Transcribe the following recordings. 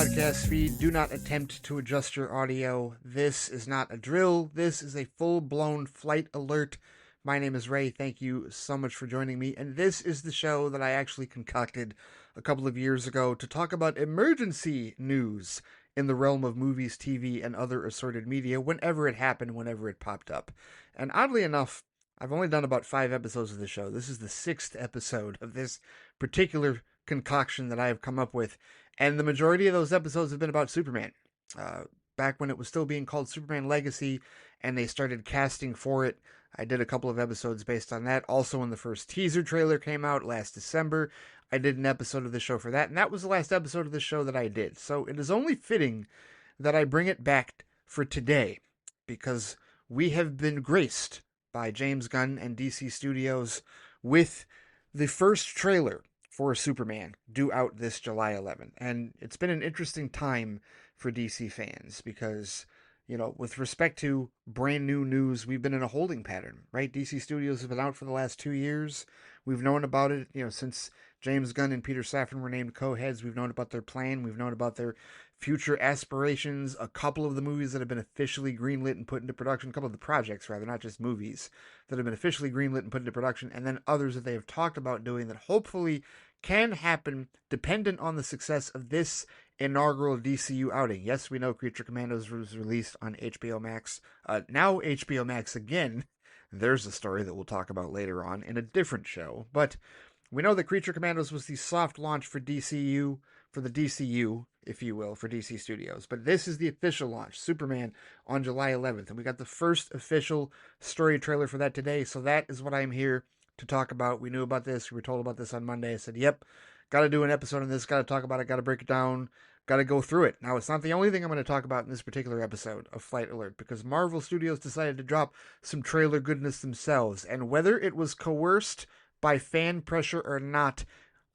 podcast feed. Do not attempt to adjust your audio. This is not a drill. This is a full-blown flight alert. My name is Ray. Thank you so much for joining me. And this is the show that I actually concocted a couple of years ago to talk about emergency news in the realm of movies, TV, and other assorted media whenever it happened, whenever it popped up. And oddly enough, I've only done about 5 episodes of the show. This is the 6th episode of this particular concoction that I have come up with. And the majority of those episodes have been about Superman. Back when it was still being called Superman Legacy and they started casting for it, I did a couple of episodes based on that. Also, when the first teaser trailer came out last December, I did an episode of the show for that. And that was the last episode of the show that I did. So it is only fitting that I bring it back for today, because we have been graced by James Gunn and DC Studios with the first trailer for Superman due out this July 11th. And it's been an interesting time for DC fans because, you know, with respect to brand new news, we've been in a holding pattern, right? DC Studios has been out for the last 2 years. We've known about it, you know, since James Gunn and Peter Safran were named co-heads. We've known about their plan. We've known about their future aspirations. A couple of the movies that have been officially greenlit and put into production, a couple of the projects, rather, not just movies, that have been officially greenlit and put into production, and then others that they have talked about doing that hopefully can happen dependent on the success of this inaugural DCU outing. Yes, we know Creature Commandos was released on HBO Max. Now HBO Max again. There's a story that we'll talk about later on in a different show. But we know that Creature Commandos was the soft launch for DCU, for the DCU, if you will, for DC Studios. But this is the official launch, Superman, on July 11th. And we got the first official story trailer for that today. So that is what I'm here to talk about. We knew about this. We were told about this on Monday. I said, yep, got to do an episode on this, got to talk about it, got to break it down, got to go through it. Now, it's not the only thing I'm going to talk about in this particular episode of Flight Alert, because Marvel Studios decided to drop some trailer goodness themselves. And whether it was coerced by fan pressure or not,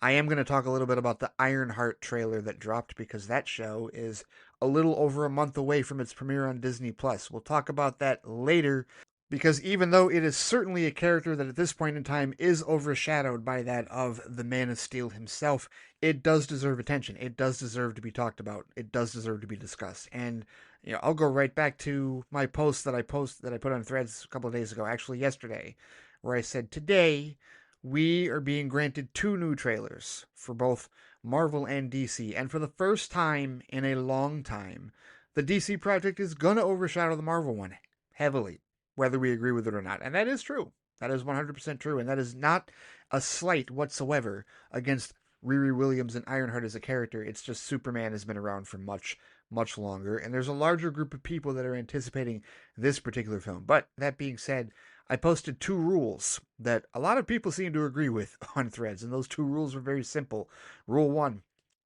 I am going to talk a little bit about the Ironheart trailer that dropped, because that show is a little over a month away from its premiere on Disney+. We'll talk about that later, because even though it is certainly a character that at this point in time is overshadowed by that of the Man of Steel himself, it does deserve attention. It does deserve to be talked about. It does deserve to be discussed. And you know, I'll go right back to my post that I put on Threads a couple of days ago, actually yesterday, where I said today we are being granted 2 new trailers for both Marvel and DC. And for the first time in a long time, the DC project is going to overshadow the Marvel one heavily, whether we agree with it or not. And that is true. That is 100% true. And that is not a slight whatsoever against Riri Williams and Ironheart as a character. It's just Superman has been around for much, much longer. And there's a larger group of people that are anticipating this particular film. But that being said, I posted 2 rules that a lot of people seem to agree with on Threads. And those 2 rules were very simple. Rule 1,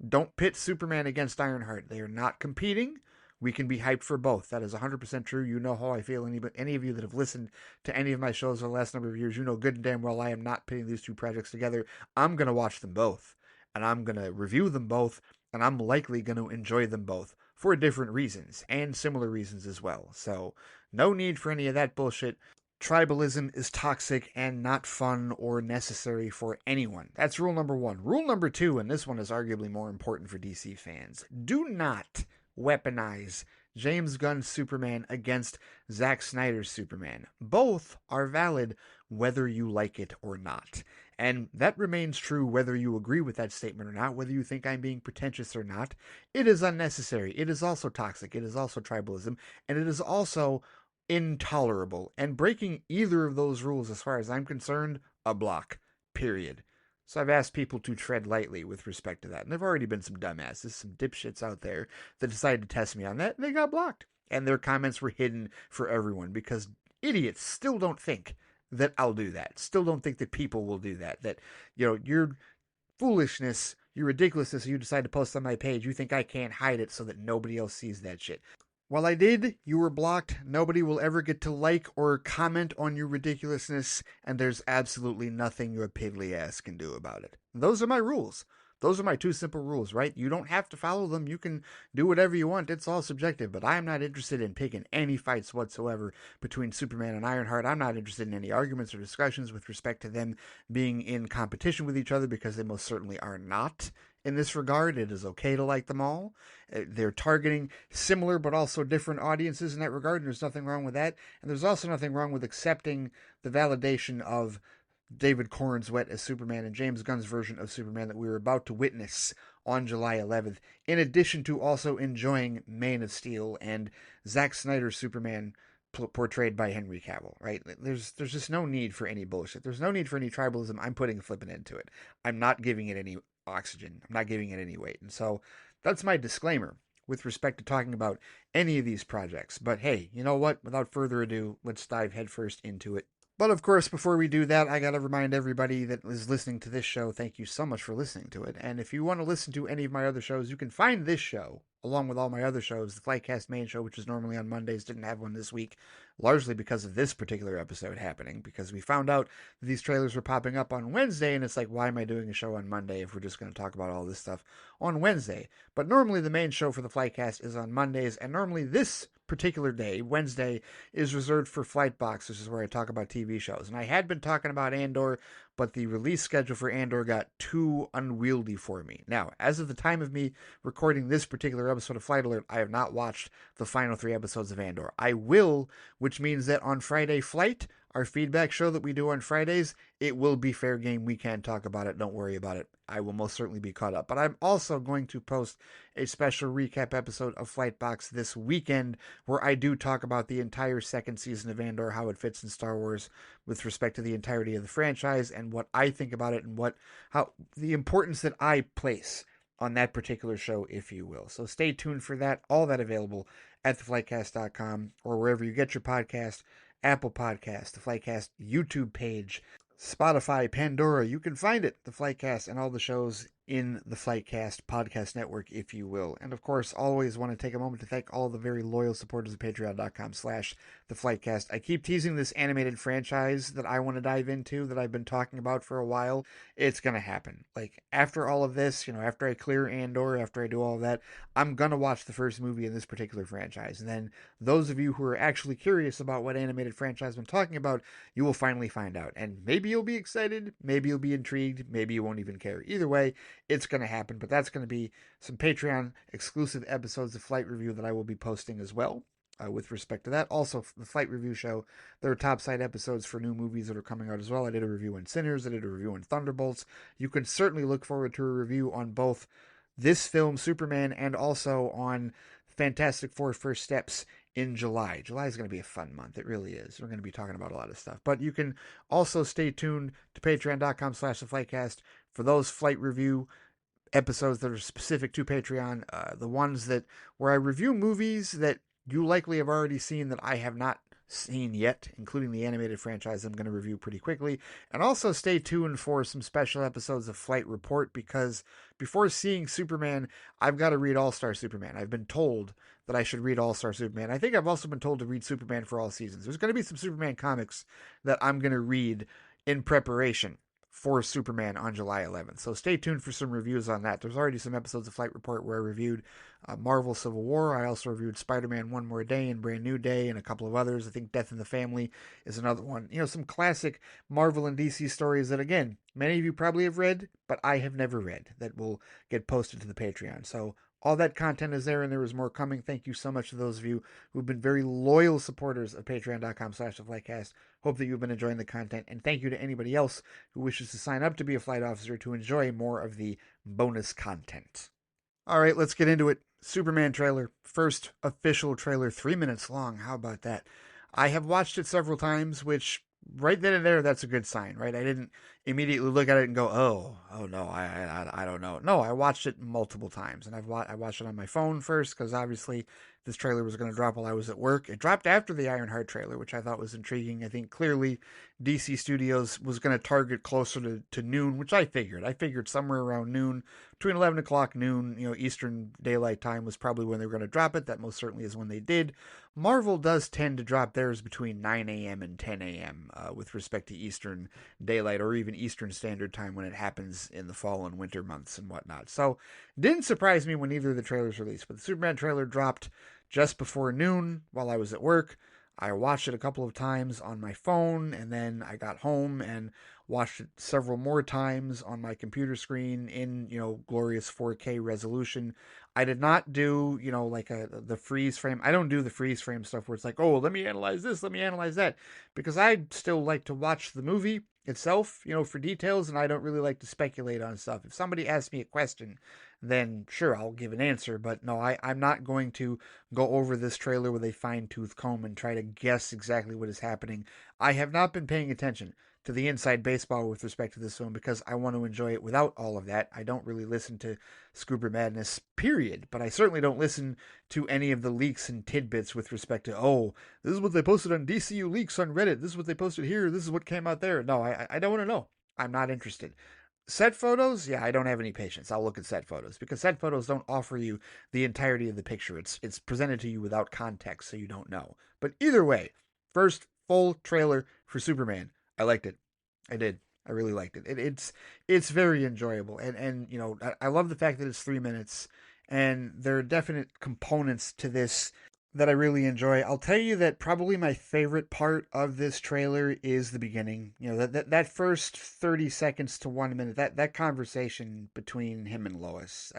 don't pit Superman against Ironheart. They are not competing. We can be hyped for both. That is 100% true. You know how I feel. Any of you that have listened to any of my shows over the last number of years, you know good and damn well I am not pitting these 2 projects together. I'm going to watch them both, and I'm going to review them both, and I'm likely going to enjoy them both for different reasons, and similar reasons as well. So, no need for any of that bullshit. Tribalism is toxic and not fun or necessary for anyone. That's rule number 1. Rule number 2, and this one is arguably more important for DC fans, do not weaponize James Gunn's Superman against Zack Snyder's Superman. Both are valid whether you like it or not. And that remains true whether you agree with that statement or not, whether you think I'm being pretentious or not. It is unnecessary. It is also toxic. It is also tribalism. And it is also intolerable. And breaking either of those rules, as far as I'm concerned, a block. Period. So I've asked people to tread lightly with respect to that. And there have already been some dumbasses, some dipshits out there that decided to test me on that, and they got blocked. And their comments were hidden for everyone, because idiots still don't think that I'll do that. Still don't think that people will do that. That, you know, your foolishness, your ridiculousness, you decide to post on my page, you think I can't hide it so that nobody else sees that shit. While I did, you were blocked. Nobody will ever get to like or comment on your ridiculousness, and there's absolutely nothing your piddly ass can do about it. Those are my rules. Those are my 2 simple rules, right? You don't have to follow them. You can do whatever you want. It's all subjective, but I'm not interested in picking any fights whatsoever between Superman and Ironheart. I'm not interested in any arguments or discussions with respect to them being in competition with each other, because they most certainly are not. in this regard. It is okay to like them all. They're targeting similar but also different audiences in that regard, and there's nothing wrong with that. And there's also nothing wrong with accepting the validation of David Corn's Wet as Superman and James Gunn's version of Superman that we were about to witness on July 11th, in addition to also enjoying Man of Steel and Zack Snyder's Superman portrayed by Henry Cavill, right? There's just no need for any bullshit. There's no need for any tribalism. I'm putting a flipping end to it. I'm not giving it any oxygen. I'm not giving it any weight. And so that's my disclaimer with respect to talking about any of these projects. But hey, you know what? Without further ado, let's dive headfirst into it. But of course, before we do that, I got to remind everybody that is listening to this show, thank you so much for listening to it. And if you want to listen to any of my other shows, you can find this show, along with all my other shows. The FLITEcast main show, which is normally on Mondays, didn't have one this week, largely because of this particular episode happening, because we found out that these trailers were popping up on Wednesday, and it's like, why am I doing a show on Monday if we're just going to talk about all this stuff on Wednesday? But normally the main show for the FLITEcast is on Mondays, and normally this particular day, Wednesday, is reserved for Flight Box. This is where I talk about TV shows. And I had been talking about Andor, but the release schedule for Andor got too unwieldy for me. Now, as of the time of me recording this particular episode of Flight Alert, I have not watched the final 3 episodes of Andor. I will, which means that on Friday Flight, our feedback show that we do on Fridays, it will be fair game. We can talk about it. Don't worry about it. I will most certainly be caught up. But I'm also going to post a special recap episode of Flightbox this weekend where I do talk about the entire second season of Andor, how it fits in Star Wars with respect to the entirety of the franchise and what I think about it and how the importance that I place on that particular show, if you will. So stay tuned for that. All that available at theflightcast.com or wherever you get your podcast. Apple Podcast, the FLITEcast YouTube page, Spotify, Pandora. You can find it, the FLITEcast, and all the shows in the FLITEcast podcast network, if you will. And of course, always want to take a moment to thank all the very loyal supporters of patreon.com/theflightcast. I keep teasing this animated franchise that I want to dive into that I've been talking about for a while. It's going to happen. Like, after all of this, after I clear Andor, after I do all of that, I'm going to watch the first movie in this particular franchise. And then those of you who are actually curious about what animated franchise I'm talking about, you will finally find out. And maybe you'll be excited, maybe you'll be intrigued, maybe you won't even care. Either way, it's going to happen, but that's going to be some Patreon exclusive episodes of Flight Review that I will be posting as well with respect to that. Also, the Flight Review show, there are topside episodes for new movies that are coming out as well. I did a review on Sinners, I did a review on Thunderbolts. You can certainly look forward to a review on both this film, Superman, and also on Fantastic Four First Steps in July. July is going to be a fun month. It really is. We're going to be talking about a lot of stuff. But you can also stay tuned to patreon.com/theflightcast for those Flight Review episodes that are specific to Patreon. The ones where I review movies that you likely have already seen that I have not seen yet, including the animated franchise I'm going to review pretty quickly. And also stay tuned for some special episodes of Flight Report, because before seeing Superman, I've got to read All-Star Superman. I've been told that I should read All-Star Superman. I think I've also been told to read Superman for all seasons. There's going to be some Superman comics that I'm going to read in preparation for Superman on July 11th. So stay tuned for some reviews on that. There's already some episodes of Flight Report where I reviewed Marvel Civil War. I also reviewed Spider-Man One More Day and Brand New Day and a couple of others. I think Death in the Family is another one. Some classic Marvel and DC stories that, again, many of you probably have read, but I have never read, that will get posted to the Patreon. So all that content is there, and there is more coming. Thank you so much to those of you who've been very loyal supporters of patreon.com/theflightcast. Hope that you've been enjoying the content, and thank you to anybody else who wishes to sign up to be a flight officer to enjoy more of the bonus content. All right, let's get into it. Superman trailer. First official trailer, 3 minutes long. How about that? I have watched it several times, which right then and there, that's a good sign, right? I didn't immediately look at it and go, oh no, I don't know. No, I watched it multiple times, and I watched it on my phone first, because obviously this trailer was going to drop while I was at work. It dropped after the Ironheart trailer, which I thought was intriguing. I think clearly DC Studios was going to target closer to noon, which I figured. I figured somewhere around noon, between 11 o'clock, noon, Eastern Daylight Time was probably when they were going to drop it. That most certainly is when they did. Marvel does tend to drop theirs between 9 a.m. and 10 a.m. With respect to Eastern Daylight, or even Eastern Standard Time when it happens in the fall and winter months and whatnot. So, didn't surprise me when either of the trailers released. But the Superman trailer dropped just before noon while I was at work. I watched it a couple of times on my phone, and then I got home and watched it several more times on my computer screen in, glorious 4K resolution. I did not do, like the freeze frame. I don't do the freeze frame stuff where it's like, oh, let me analyze this, let me analyze that, because I still like to watch the movie itself, for details, and I don't really like to speculate on stuff. If somebody asks me a question, then sure, I'll give an answer. But no, I'm not going to go over this trailer with a fine tooth comb and try to guess exactly what is happening. I have not been paying attention to the inside baseball with respect to this film because I want to enjoy it without all of that. I don't really listen to Scooper Madness, period, but I certainly don't listen to any of the leaks and tidbits with respect to, oh, this is what they posted on DCU Leaks on Reddit, this is what they posted here, this is what came out there. No, I don't want to know. I'm not interested. Set photos, yeah, I don't have any patience. I'll look at set photos because set photos don't offer you the entirety of the picture. It's presented to you without context, so you don't know. But either way, first full trailer for Superman. I liked it. I did. I really liked it. It's very enjoyable, and I love the fact that it's 3 minutes, and there are definite components to this that I really enjoy. I'll tell you that probably my favorite part of this trailer is the beginning. That first 30 seconds to 1 minute, that conversation between him and Lois.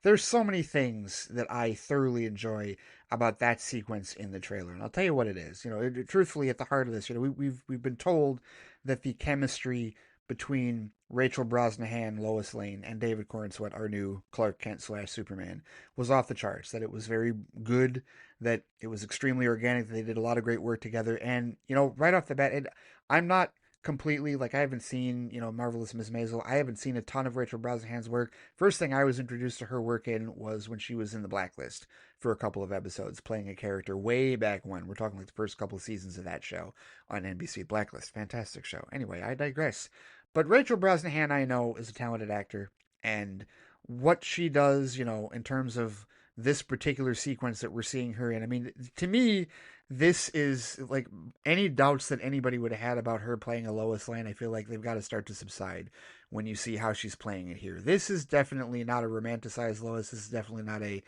There's so many things that I thoroughly enjoy about that sequence in the trailer, and I'll tell you what it is. Truthfully, at the heart of this, we've been told that the chemistry between Rachel Brosnahan, Lois Lane, and David Corenswet, our new Clark Kent / Superman, was off the charts. That it was very good, that it was extremely organic, that they did a lot of great work together. And, right off the bat, I'm not completely, like, I haven't seen, Marvelous Miss Maisel. I haven't seen a ton of Rachel Brosnahan's work. First thing I was introduced to her work in was when she was in The Blacklist for a couple of episodes, playing a character way back when. We're talking like the first couple of seasons of that show on NBC. Blacklist, fantastic show. Anyway, I digress. But Rachel Brosnahan, I know, is a talented actor, and what she does, in terms of this particular sequence that we're seeing her in, I mean, to me, this is like any doubts that anybody would have had about her playing a Lois Lane. I feel like they've got to start to subside when you see how she's playing it here. This is definitely not a romanticized Lois. This is definitely not a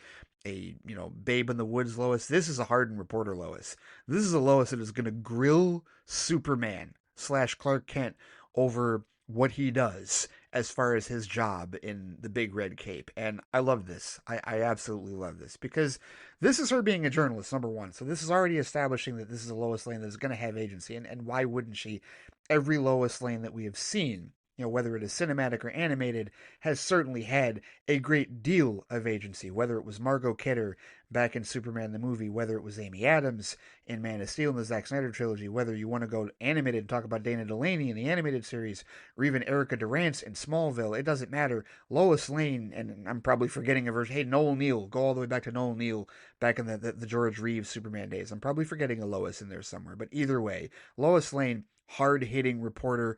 babe in the woods Lois. This is a hardened reporter Lois. This is a Lois that is going to grill Superman / Clark Kent over what he does as far as his job in the big red cape. And I love this. I absolutely love this because this is her being a journalist, number one. So this is already establishing that this is a Lois Lane that is going to have agency. And why wouldn't she? Every Lois Lane that we have seen, whether it is cinematic or animated, has certainly had a great deal of agency, whether it was Margot Kidder back in Superman the movie, whether it was Amy Adams in Man of Steel in the Zack Snyder trilogy, whether you want to go animated and talk about Dana Delaney in the animated series, or even Erica Durance in Smallville, it doesn't matter. Lois Lane, and I'm probably forgetting a version, hey, Noel Neill, go all the way back to Noel Neill back in the George Reeves Superman days. I'm probably forgetting a Lois in there somewhere, but either way, Lois Lane, hard-hitting reporter,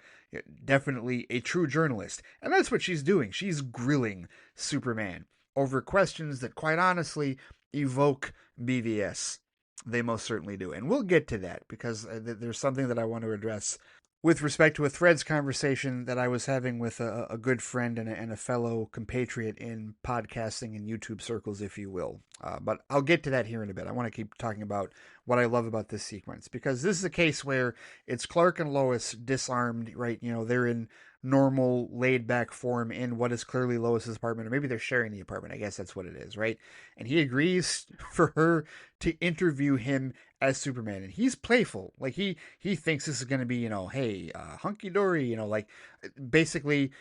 definitely a true journalist. And that's what she's doing. She's grilling Superman over questions that, quite honestly, evoke BVS. They most certainly do. And we'll get to that because there's something that I want to address with respect to a Threads conversation that I was having with a good friend and a fellow compatriot in podcasting and YouTube circles, if you will. But I'll get to that here in a bit. I want to keep talking about what I love about this sequence because this is a case where it's Clark and Lois disarmed, right? They're in normal, laid-back form in what is clearly Lois's apartment, or maybe they're sharing the apartment. I guess that's what it is, right? And he agrees for her to interview him as Superman, and he's playful. Like, he thinks this is going to be, hey, hunky-dory, like, basically,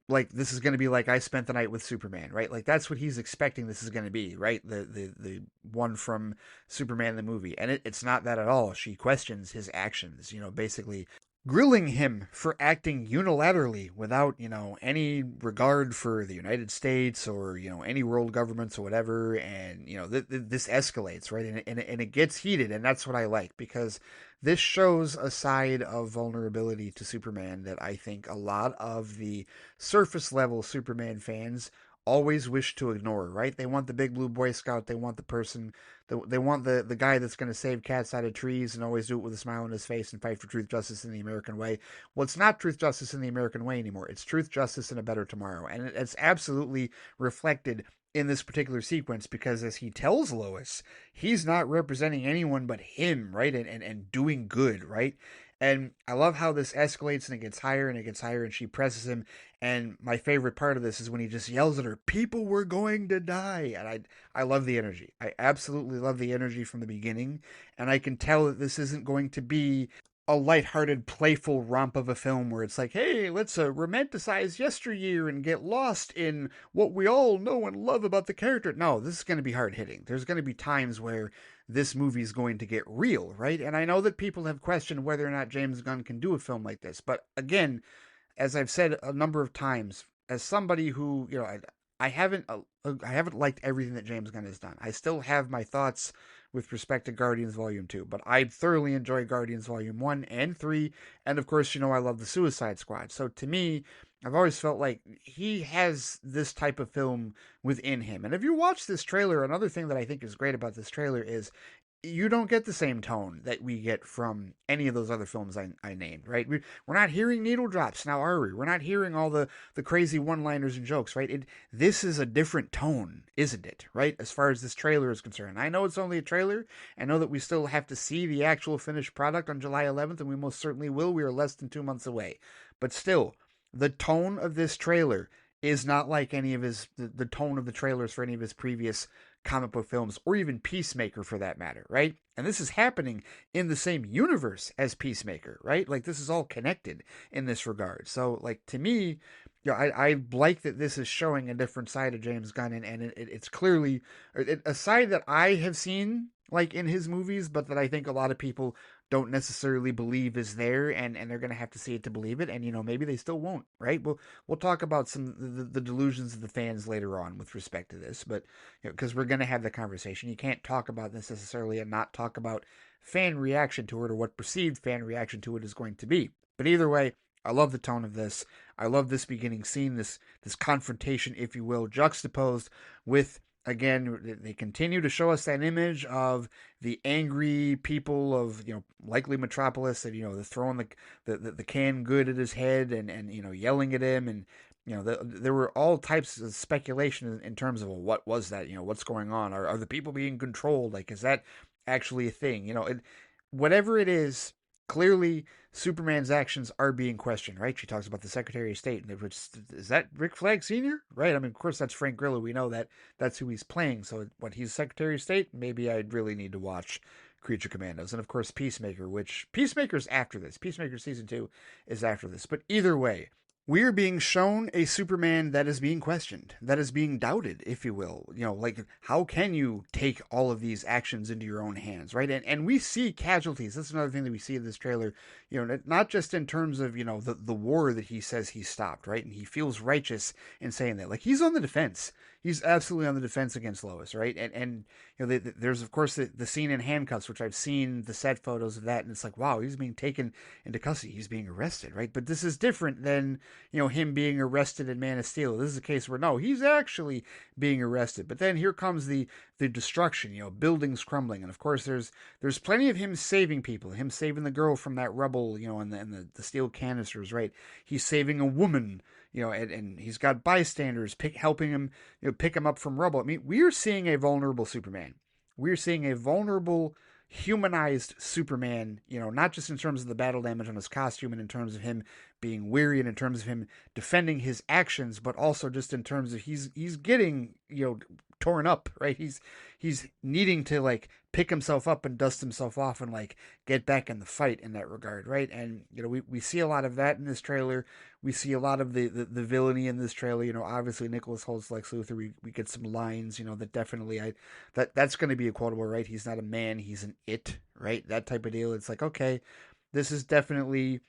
like, this is going to be like I spent the night with Superman, right? Like, that's what he's expecting this is going to be, right? The one from Superman the movie. And it's not that at all. She questions his actions, basically grilling him for acting unilaterally without, any regard for the United States or, any world governments or whatever. And, this escalates, right? And it gets heated. And that's what I like because this shows a side of vulnerability to Superman that I think a lot of the surface level Superman fans always wish to ignore, right? They want the big blue Boy Scout. They want the person, they want the guy that's going to save cats out of trees and always do it with a smile on his face and fight for truth, justice in the American way. Well, it's not truth, justice in the American way anymore. It's truth, justice, and a better tomorrow. And it's absolutely reflected in this particular sequence because as he tells Lois, he's not representing anyone but him, right? And doing good, right? And I love how this escalates and it gets higher and it gets higher, and she presses him. And my favorite part of this is when he just yells at her, "People were going to die." And I love the energy. I absolutely love the energy from the beginning. And I can tell that this isn't going to be a lighthearted, playful romp of a film where it's like, hey, let's romanticize yesteryear and get lost in what we all know and love about the character. No, this is going to be hard hitting. There's going to be times where this movie is going to get real, right? And I know that people have questioned whether or not James Gunn can do a film like this. But again, as I've said a number of times, as somebody who, I haven't liked everything that James Gunn has done. I still have my thoughts with respect to Guardians Volume 2, but I thoroughly enjoy Guardians Volume 1 and 3, and of course, I love the Suicide Squad. So to me, I've always felt like he has this type of film within him. And if you watch this trailer, another thing that I think is great about this trailer is you don't get the same tone that we get from any of those other films I named, right? We're not hearing needle drops now, are we? We're not hearing all the crazy one-liners and jokes, right? This is a different tone, isn't it, right? As far as this trailer is concerned. I know it's only a trailer. I know that we still have to see the actual finished product on July 11th, and we most certainly will. We are less than 2 months away. But still, the tone of this trailer is not like any of the tone of the trailers for any of his previous comic book films, or even Peacemaker for that matter, right? And this is happening in the same universe as Peacemaker, right? Like, this is all connected in this regard. So, like, to me, I like that this is showing a different side of James Gunn, and it's clearly a side that I have seen, like, in his movies, but that I think a lot of people don't necessarily believe is there, and they're going to have to see it to believe it, and, maybe they still won't, right? We'll talk about some of the delusions of the fans later on with respect to this, but, because we're going to have the conversation. You can't talk about this necessarily and not talk about fan reaction to it, or what perceived fan reaction to it is going to be. But either way, I love the tone of this. I love this beginning scene, this confrontation, if you will, juxtaposed with, again, they continue to show us that image of the angry people of, likely Metropolis, that, they're throwing the canned good at his head, and yelling at him, and there were all types of speculation in terms of, well, what was that? What's going on? Are the people being controlled? Like, is that actually a thing? Whatever it is, clearly Superman's actions are being questioned, right? She talks about the Secretary of State, which is that Rick Flag Sr., right? I mean, of course, that's Frank Grillo. We know that that's who he's playing. So, what, he's Secretary of State? Maybe I'd really need to watch Creature Commandos. And of course, Peacemaker, which Peacemaker's after this. Peacemaker Season 2 is after this. But either way, we're being shown a Superman that is being questioned, that is being doubted, if you will. Like, how can you take all of these actions into your own hands, right? And we see casualties. That's another thing that we see in this trailer, not just in terms of, the war that he says he stopped, right? And he feels righteous in saying that. Like, he's on the defense. He's absolutely on the defense against Lois, right? And there's, of course, the scene in handcuffs, which I've seen the set photos of that, and it's like, wow, he's being taken into custody. He's being arrested, right? But this is different than, him being arrested in Man of Steel. This is a case where, no, he's actually being arrested. But then here comes the destruction, buildings crumbling. And of course, there's plenty of him saving people, him saving the girl from that rubble, and the steel canisters, right? He's saving a woman, and he's got bystanders helping him, pick him up from rubble. I mean, we are seeing a vulnerable Superman. We're seeing a vulnerable, humanized Superman, not just in terms of the battle damage on his costume, and in terms of him being weary, and in terms of him defending his actions, but also just in terms of he's getting, torn up, right? He's needing to, like, pick himself up and dust himself off and, like, get back in the fight in that regard, right? And we see a lot of that in this trailer. We see a lot of the villainy in this trailer. Obviously Nicholas Holt's Lex Luthor. We get some lines, that definitely that's going to be a quotable, right? He's not a man, he's an it, right? That type of deal. It's like, okay, this is definitely,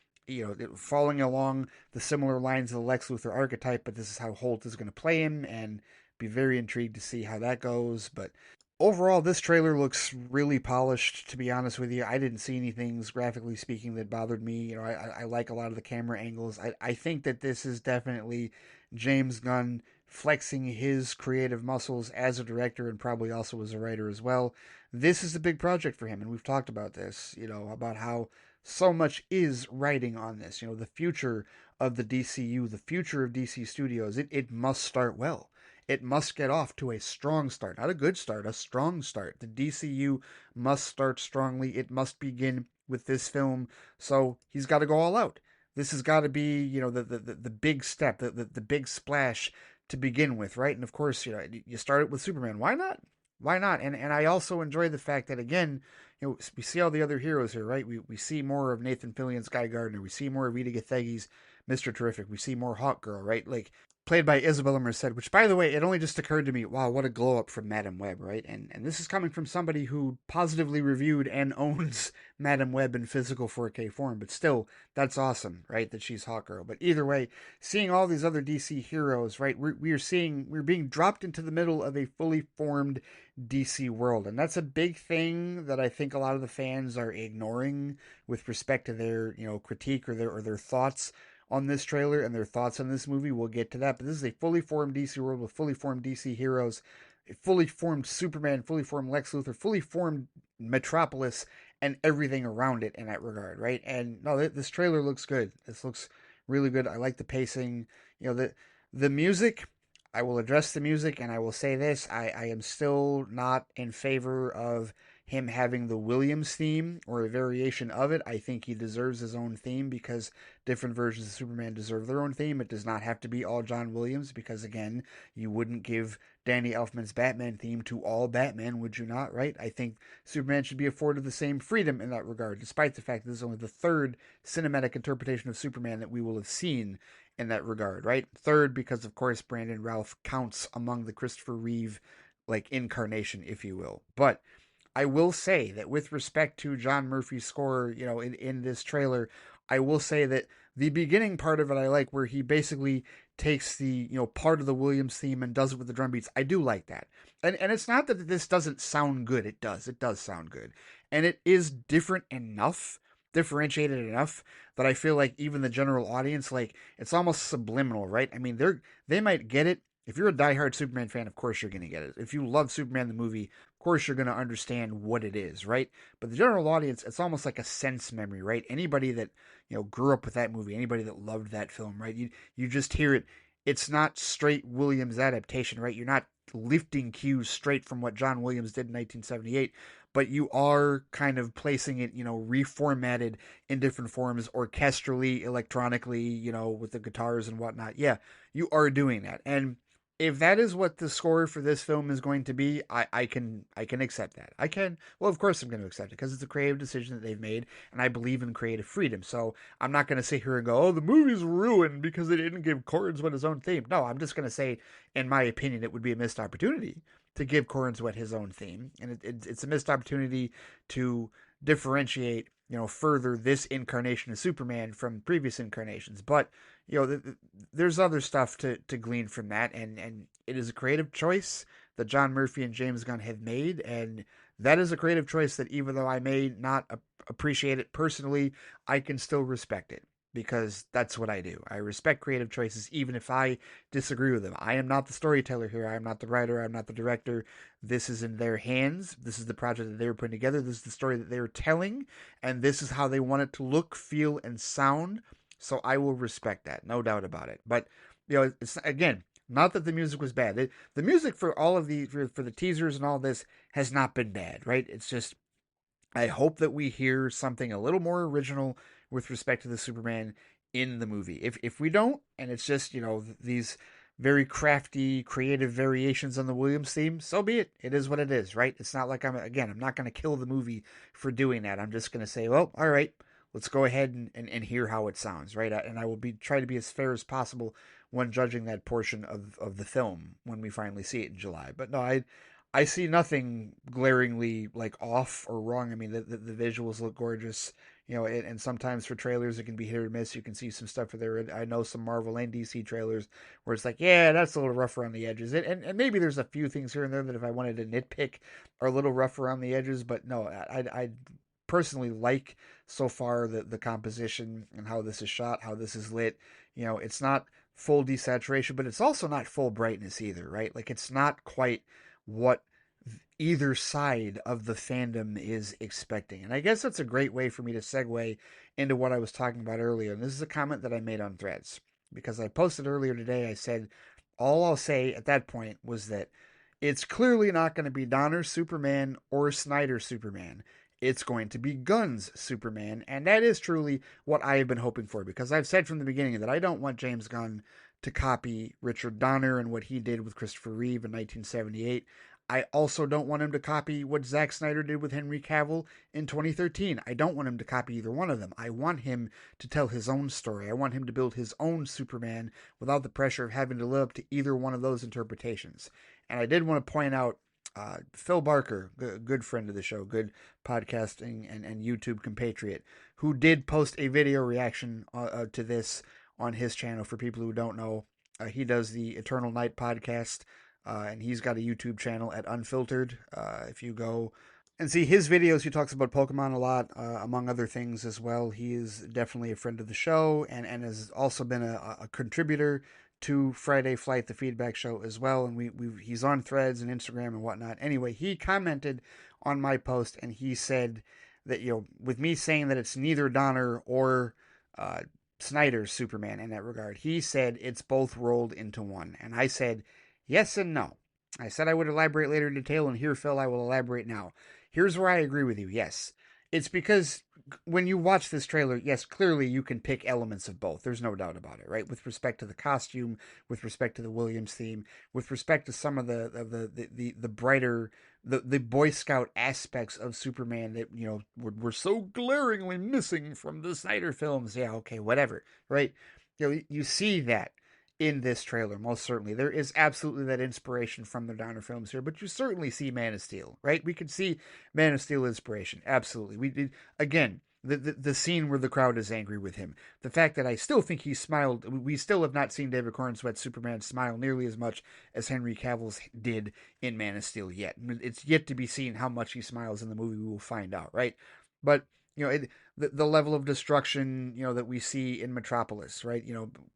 falling along the similar lines of the Lex Luthor archetype, but this is how Holt is going to play him, and be very intrigued to see how that goes. But overall, this trailer looks really polished, to be honest with you. I didn't see any things, graphically speaking, that bothered me. I like a lot of the camera angles. I think that this is definitely James Gunn flexing his creative muscles as a director, and probably also as a writer as well. This is a big project for him, and we've talked about this, about how so much is writing on this. The future of the DCU, the future of DC Studios, it must start well. it must get off to a strong start. Not a good start, a strong start. The DCU must start strongly. It must begin with this film. So he's got to go all out. This has got to be, the big step, the big splash to begin with, right? And of course, you start it with Superman. Why not? Why not? And I also enjoy the fact that, again, we see all the other heroes here, right? We see more of Nathan Fillion's Guy Gardner. We see more of Rita Gathegi's Mr. Terrific. We see more Hawk Girl, right? Like, played by Isabella Merced, which, by the way, it only just occurred to me, wow, what a glow up from Madam Web, right? And this is coming from somebody who positively reviewed and owns Madam Web in physical 4K form, but still, that's awesome, right? That she's Hawkgirl. But either way, seeing all these other DC heroes, right? We're being dropped into the middle of a fully formed DC world, and that's a big thing that I think a lot of the fans are ignoring with respect to their, critique or their thoughts on this trailer and their thoughts on this movie. We'll get to that, but this is a fully formed DC world with fully formed DC heroes, a fully formed Superman, fully formed Lex Luthor, fully formed Metropolis, and everything around it in that regard, right? And no, this trailer looks good. This looks really good. I like the pacing. The music. I will address the music, and I will say this: I am still not in favor of him having the Williams theme or a variation of it. I think he deserves his own theme because different versions of Superman deserve their own theme. It does not have to be all John Williams because, again, you wouldn't give Danny Elfman's Batman theme to all Batman, would you not, right? I think Superman should be afforded the same freedom in that regard, despite the fact that this is only the third cinematic interpretation of Superman that we will have seen in that regard, right? Third, because of course Brandon Routh counts among the Christopher Reeve incarnation, if you will. But I will say that with respect to John Murphy's score, in this trailer, I will say that the beginning part of it I like, where he basically takes the part of the Williams theme and does it with the drum beats. I do like that, and it's not that this doesn't sound good. It does sound good, and it is differentiated enough that I feel like even the general audience, it's almost subliminal, right? I mean, they might get it. If you're a diehard Superman fan, of course you're going to get it. If you love Superman the movie, of course you're going to understand what it is, right? But the general audience, it's almost like a sense memory, right? Anybody that grew up with that movie, anybody that loved that film, right? You just hear it. It's not straight Williams adaptation, right? You're not lifting cues straight from what John Williams did in 1978, but you are kind of placing it, reformatted in different forms, orchestrally, electronically, with the guitars and whatnot. Yeah, you are doing that, and if that is what the score for this film is going to be, I can accept that. I can. Well, of course I'm going to accept it because it's a creative decision that they've made, and I believe in creative freedom. So I'm not going to sit here and go, "Oh, the movie's ruined because they didn't give Cornswet his own theme." No, I'm just going to say, in my opinion, it would be a missed opportunity to give Cornswet his own theme, and it's a missed opportunity to differentiate, further this incarnation of Superman from previous incarnations. But there's other stuff to glean from that, and it is a creative choice that John Murphy and James Gunn have made, and that is a creative choice that, even though I may not appreciate it personally, I can still respect it because that's what I do. I respect creative choices even if I disagree with them. I am not the storyteller here. I am not the writer. I'm not the director. This is in their hands. This is the project that they were putting together. This is the story that they were telling, and this is how they want it to look, feel, and sound. So I will respect that, no doubt about it. But it's, again, not that the music was bad. The music for all of for the teasers and all this has not been bad, right? It's just, I hope that we hear something a little more original with respect to the Superman in the movie. If we don't, and it's just these very crafty, creative variations on the Williams theme, so be it. It is what it is, right? It's not like I'm not going to kill the movie for doing that. I'm just going to say, well, all right, let's go ahead and hear how it sounds, right? And I will try to be as fair as possible when judging that portion of the film when we finally see it in July. But no, I see nothing glaringly off or wrong. I mean, the visuals look gorgeous, and sometimes for trailers it can be hit or miss. You can see some stuff there. I know some Marvel and DC trailers where it's like, yeah, that's a little rough around the edges. And maybe there's a few things here and there that if I wanted to nitpick are a little rough around the edges. But no, I personally like so far the composition and how this is shot, how this is lit. It's not full desaturation, but it's also not full brightness either, right? It's not quite what either side of the fandom is expecting. And I guess that's a great way for me to segue into what I was talking about earlier. And this is a comment that I made on Threads because I posted earlier today. I said, All I'll say at that point was that it's clearly not going to be Donner's Superman or Snyder's Superman. It's going to be Gunn's Superman, and that is truly what I have been hoping for, because I've said from the beginning that I don't want James Gunn to copy Richard Donner and what he did with Christopher Reeve in 1978. I also don't want him to copy what Zack Snyder did with Henry Cavill in 2013. I don't want him to copy either one of them. I want him to tell his own story. I want him to build his own Superman without the pressure of having to live up to either one of those interpretations. And I did want to point out Phil Barker, good friend of the show, good podcasting and YouTube compatriot, who did post a video reaction to this on his channel. For people who don't know, he does the Eternal Night podcast, and he's got a YouTube channel at Unfiltered. If you go and see his videos, he talks about Pokemon a lot, among other things as well. He is definitely a friend of the show, and has also been a contributor to Friday Flight, the feedback show as well. And he's on Threads and Instagram and whatnot. Anyway, he commented on my post, and he said that, with me saying that it's neither Donner or Snyder's Superman in that regard, he said it's both rolled into one. And I said, yes and no. I said I would elaborate later in detail, and here, Phil, I will elaborate now. Here's where I agree with you. Yes, it's because when you watch this trailer, yes, clearly you can pick elements of both. There's no doubt about it, right? With respect to the costume, with respect to the Williams theme, with respect to some of the brighter, the Boy Scout aspects of Superman that, were so glaringly missing from the Snyder films. Yeah, okay, whatever, right? You see that in this trailer, most certainly. There is absolutely that inspiration from the Donner films here, but you certainly see Man of Steel, right? We could see Man of Steel inspiration, absolutely. We did, again, the scene where the crowd is angry with him. The fact that I still think he smiled, we still have not seen David Cornsweet's Superman smile nearly as much as Henry Cavill's did in Man of Steel yet. It's yet to be seen how much he smiles in the movie. We will find out, right? But the level of destruction, that we see in Metropolis, right?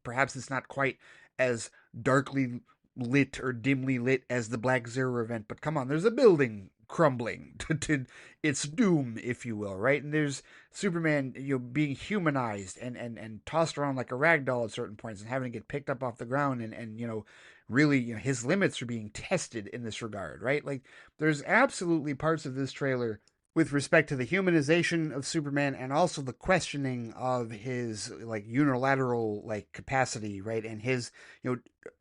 Perhaps it's not quite as darkly lit or dimly lit as the Black Zero event, but come on, there's a building crumbling to its doom, if you will, right? And there's Superman, being humanized and tossed around like a rag doll at certain points, and having to get picked up off the ground, and really, his limits are being tested in this regard, right? Like, there's absolutely parts of this trailer with respect to the humanization of Superman, and also the questioning of his unilateral capacity, right? And his,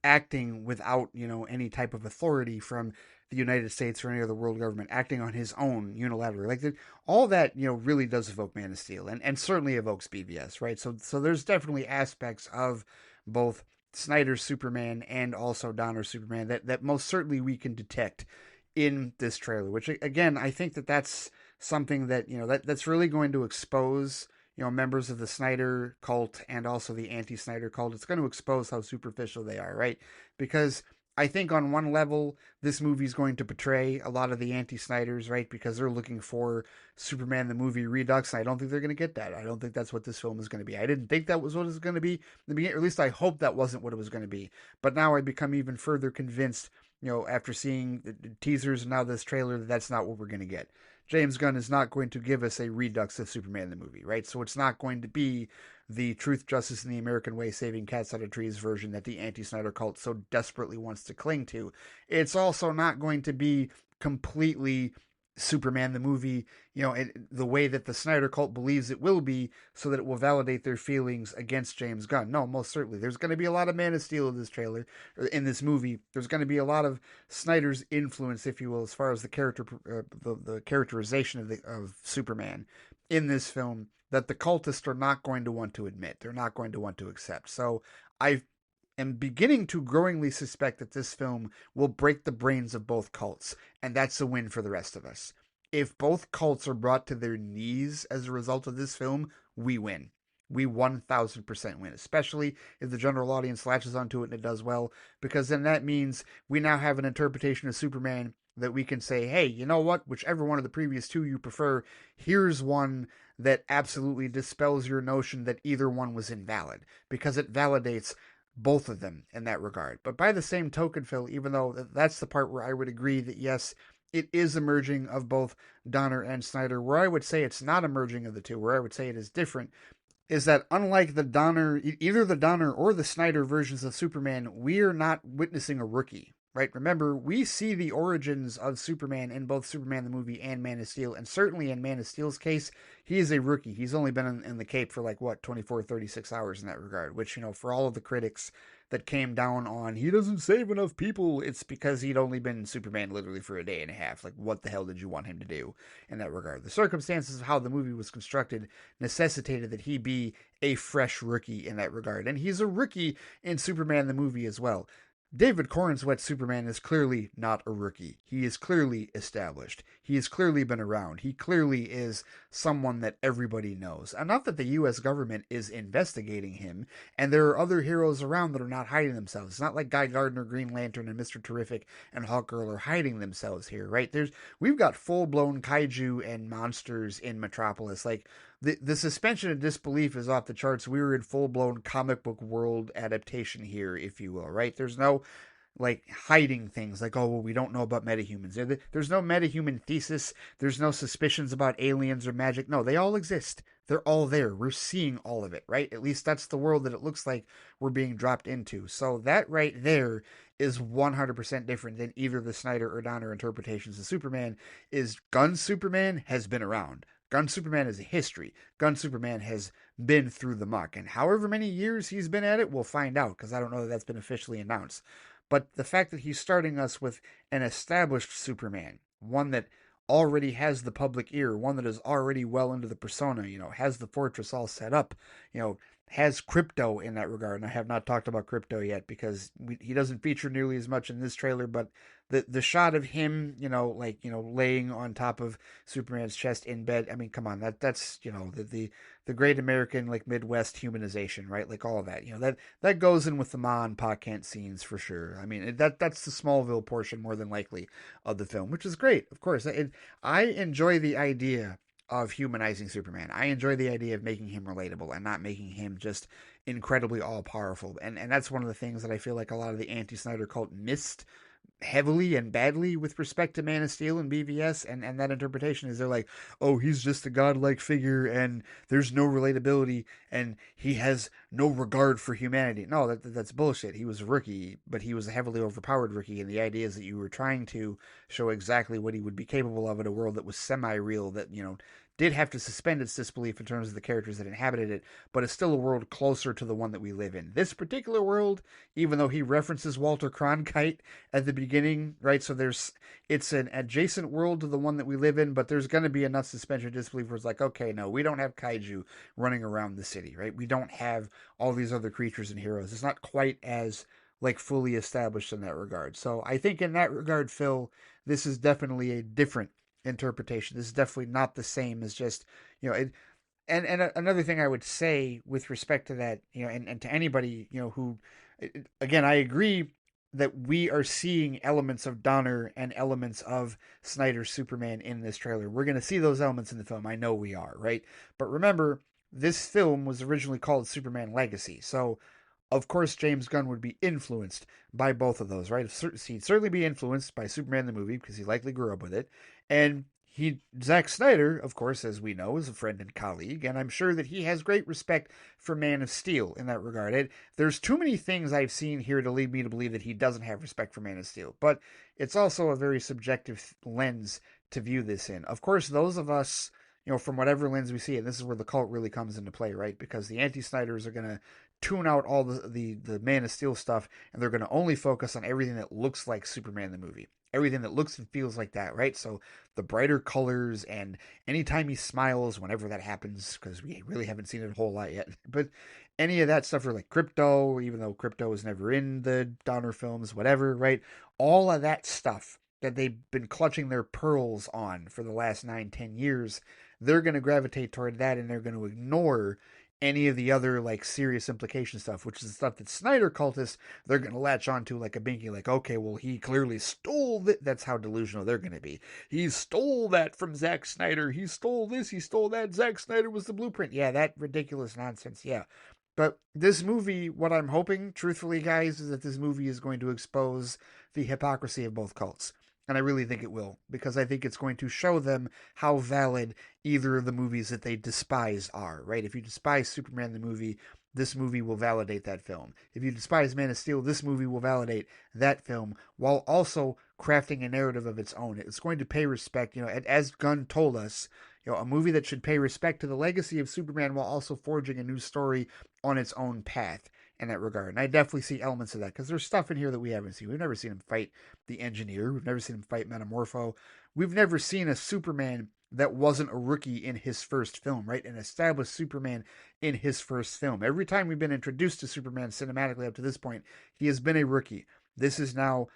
acting without, any type of authority from the United States or any other world government, acting on his own unilaterally. All that, really does evoke Man of Steel, and certainly evokes BVS, right? So there's definitely aspects of both Snyder's Superman and also Donner's Superman that most certainly we can detect in this trailer, which again, I think that's something that, that's really going to expose, members of the Snyder cult and also the anti-Snyder cult. It's going to expose how superficial they are, right? Because I think on one level, this movie is going to portray a lot of the anti-Snyders, right? Because they're looking for Superman the movie redux, and I don't think they're going to get that. I don't think that's what this film is going to be. I didn't think that was what it was going to be in the beginning, or at least I hope that wasn't what it was going to be. But now I become even further convinced, after seeing the teasers and now this trailer, that's not what we're going to get. James Gunn is not going to give us a redux of Superman the movie, right? So it's not going to be the truth, justice, and the American way saving cats out of trees version that the anti-Snyder cult so desperately wants to cling to. It's also not going to be completely Superman the movie, the way that the Snyder cult believes it will be, so that it will validate their feelings against James Gunn. No, most certainly. There's going to be a lot of Man of Steel in this trailer, or in this movie. There's going to be a lot of Snyder's influence, if you will, as far as the character, the characterization of Superman in this film, that the cultists are not going to want to admit. They're not going to want to accept. So I am beginning to growingly suspect that this film will break the brains of both cults, and that's a win for the rest of us. If both cults are brought to their knees as a result of this film, we win. We 1000% win, especially if the general audience latches onto it and it does well, because then that means we now have an interpretation of Superman that we can say, hey, you know what? Whichever one of the previous two you prefer, here's one that absolutely dispels your notion that either one was invalid, because it validates both of them in that regard. But by the same token, Phil, even though that's the part where I would agree that yes, it is a merging of both Donner and Snyder, where I would say it's not a merging of the two, where I would say it is different, is that unlike the Donner, either the Donner or the Snyder versions of Superman, we are not witnessing a rookie, right? Remember, we see the origins of Superman in both Superman the movie and Man of Steel, and certainly in Man of Steel's case, he is a rookie. He's only been in the cape for like, what, 24, 36 hours in that regard, which, for all of the critics that came down on he doesn't save enough people, it's because he'd only been Superman literally for a day and a half. Like, what the hell did you want him to do in that regard? The circumstances of how the movie was constructed necessitated that he be a fresh rookie in that regard. And he's a rookie in Superman the movie as well. David Cornsweet's Superman is clearly not a rookie. He is clearly established. He has clearly been around. He clearly is someone that everybody knows. Enough that the U.S. government is investigating him, and there are other heroes around that are not hiding themselves. It's not like Guy Gardner, Green Lantern, and Mr. Terrific and Hawkgirl are hiding themselves here, right? We've got full-blown kaiju and monsters in Metropolis. Like, the suspension of disbelief is off the charts. We were in full-blown comic book world adaptation here, if you will, right? There's no, like, hiding things like, oh, well, we don't know about metahumans. There's no metahuman thesis. There's no suspicions about aliens or magic. No, they all exist. They're all there. We're seeing all of it, right? At least that's the world that it looks like we're being dropped into. So that right there is 100% different than either the Snyder or Donner interpretations of Superman. Is Gun Superman has been around. Gun Superman is a history. Gun Superman has been through the muck. And however many years he's been at it, we'll find out, because I don't know that that's been officially announced. But the fact that he's starting us with an established Superman, one that already has the public ear, one that is already well into the persona, has the fortress all set up, has Crypto in that regard. And I have not talked about Crypto yet because he doesn't feature nearly as much in this trailer, but the shot of him, laying on top of Superman's chest in bed. I mean, come on, that's the great American, like, Midwest humanization, right? Like, all of that, that goes in with the Ma and Pa Kent scenes for sure. I mean, that's the Smallville portion more than likely of the film, which is great, of course. I enjoy the idea of humanizing Superman. I enjoy the idea of making him relatable and not making him just incredibly all powerful. And that's one of the things that I feel like a lot of the anti-Snyder cult missed heavily and badly with respect to Man of Steel and BVS, and that interpretation is they're like, oh, he's just a godlike figure and there's no relatability and he has no regard for humanity. No, that's bullshit. He was a rookie, but he was a heavily overpowered rookie, and the idea is that you were trying to show exactly what he would be capable of in a world that was semi-real, that, did have to suspend its disbelief in terms of the characters that inhabited it, but it's still a world closer to the one that we live in. This particular world, even though he references Walter Cronkite at the beginning, right? So it's an adjacent world to the one that we live in, but there's going to be enough suspension of disbelief where it's like, okay, no, we don't have kaiju running around the city, right? We don't have all these other creatures and heroes. It's not quite as, like, fully established in that regard. So I think in that regard, Phil, this is definitely a different interpretation. This is definitely not the same as just, and another thing I would say with respect to that, and to anybody, who, again, I agree that we are seeing elements of Donner and elements of Snyder's Superman in this trailer. We're going to see those elements in the film. I know we are, right? But remember, this film was originally called Superman Legacy. So, of course, James Gunn would be influenced by both of those, right? He'd certainly be influenced by Superman the movie because he likely grew up with it. And Zack Snyder, of course, as we know, is a friend and colleague, and I'm sure that he has great respect for Man of Steel in that regard. There's too many things I've seen here to lead me to believe that he doesn't have respect for Man of Steel, but it's also a very subjective lens to view this in. Of course, those of us, from whatever lens we see it, this is where the cult really comes into play, right? Because the anti-Snyders are going to tune out all the Man of Steel stuff, and they're going to only focus on everything that looks like Superman the movie. Everything that looks and feels like that, right? So the brighter colors, and anytime he smiles, whenever that happens, because we really haven't seen it a whole lot yet, but any of that stuff, or like Crypto, even though Crypto was never in the Donner films, whatever, right? All of that stuff that they've been clutching their pearls on for the last 9-10 years, they're going to gravitate toward that, and they're going to ignore any of the other, like, serious implication stuff, which is the stuff that Snyder cultists, they're going to latch onto like a binky, like, okay, well, he clearly stole that. That's how delusional they're going to be. He stole that from Zack Snyder. He stole this. He stole that. Zack Snyder was the blueprint. Yeah, that ridiculous nonsense. Yeah. But this movie, what I'm hoping, truthfully, guys, is that this movie is going to expose the hypocrisy of both cults. And I really think it will, because I think it's going to show them how valid either of the movies that they despise are, right? If you despise Superman the movie, this movie will validate that film. If you despise Man of Steel, this movie will validate that film while also crafting a narrative of its own. It's going to pay respect, as Gunn told us, a movie that should pay respect to the legacy of Superman while also forging a new story on its own path in that regard. And I definitely see elements of that because there's stuff in here that we haven't seen. We've never seen him fight the Engineer. We've never seen him fight Metamorpho. We've never seen a Superman that wasn't a rookie in his first film, right? An established Superman in his first film. Every time we've been introduced to Superman cinematically up to this point, he has been a rookie. This is now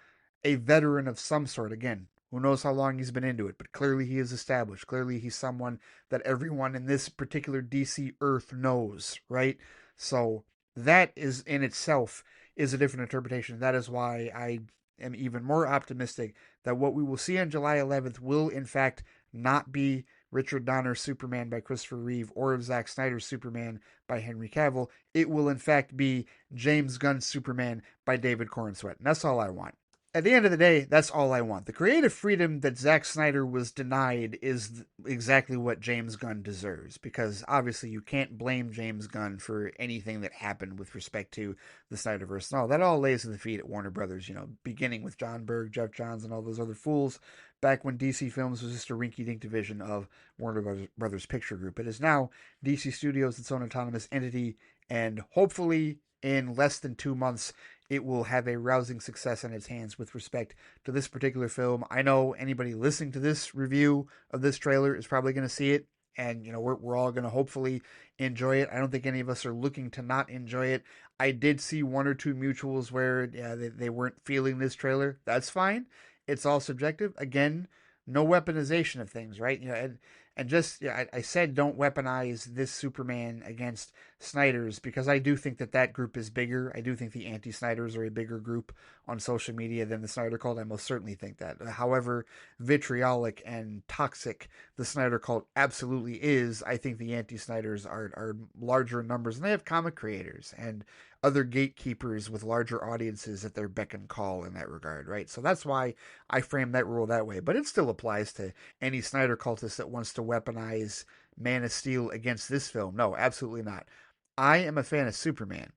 a veteran of some sort. Again, who knows how long he's been into it, but clearly he is established. Clearly he's someone that everyone in this particular DC Earth knows, right? So that is in itself is a different interpretation. That is why I am even more optimistic that what we will see on July 11th will in fact not be Richard Donner's Superman by Christopher Reeve or Zack Snyder's Superman by Henry Cavill. It will in fact be James Gunn's Superman by David Corenswet. And that's all I want. At the end of the day, that's all I want. The creative freedom that Zack Snyder was denied is exactly what James Gunn deserves, because obviously you can't blame James Gunn for anything that happened with respect to the Snyderverse. No, that all lays at the feet at Warner Brothers, beginning with John Berg, Jeff Johns, and all those other fools back when DC Films was just a rinky-dink division of Warner Brothers Picture Group. It is now DC Studios, its own autonomous entity, and hopefully in less than 2 months, it will have a rousing success in its hands with respect to this particular film. I know anybody listening to this review of this trailer is probably going to see it, and we're all going to hopefully enjoy it. I don't think any of us are looking to not enjoy it. I did see one or two mutuals where they weren't feeling this trailer. That's fine. It's all subjective. Again, no weaponization of things, right? And just, I said don't weaponize this Superman against Snyder's because I do think that group is bigger. I do think the anti-Snyders are a bigger group on social media than the Snyder cult. I most certainly think that. However vitriolic and toxic the Snyder cult absolutely is, I think the anti-Snyders are larger in numbers, and they have comic creators and other gatekeepers with larger audiences at their beck and call in that regard, right? So that's why I frame that rule that way. But it still applies to any Snyder cultist that wants to weaponize Man of Steel against this film. No, absolutely not. I am a fan of Superman,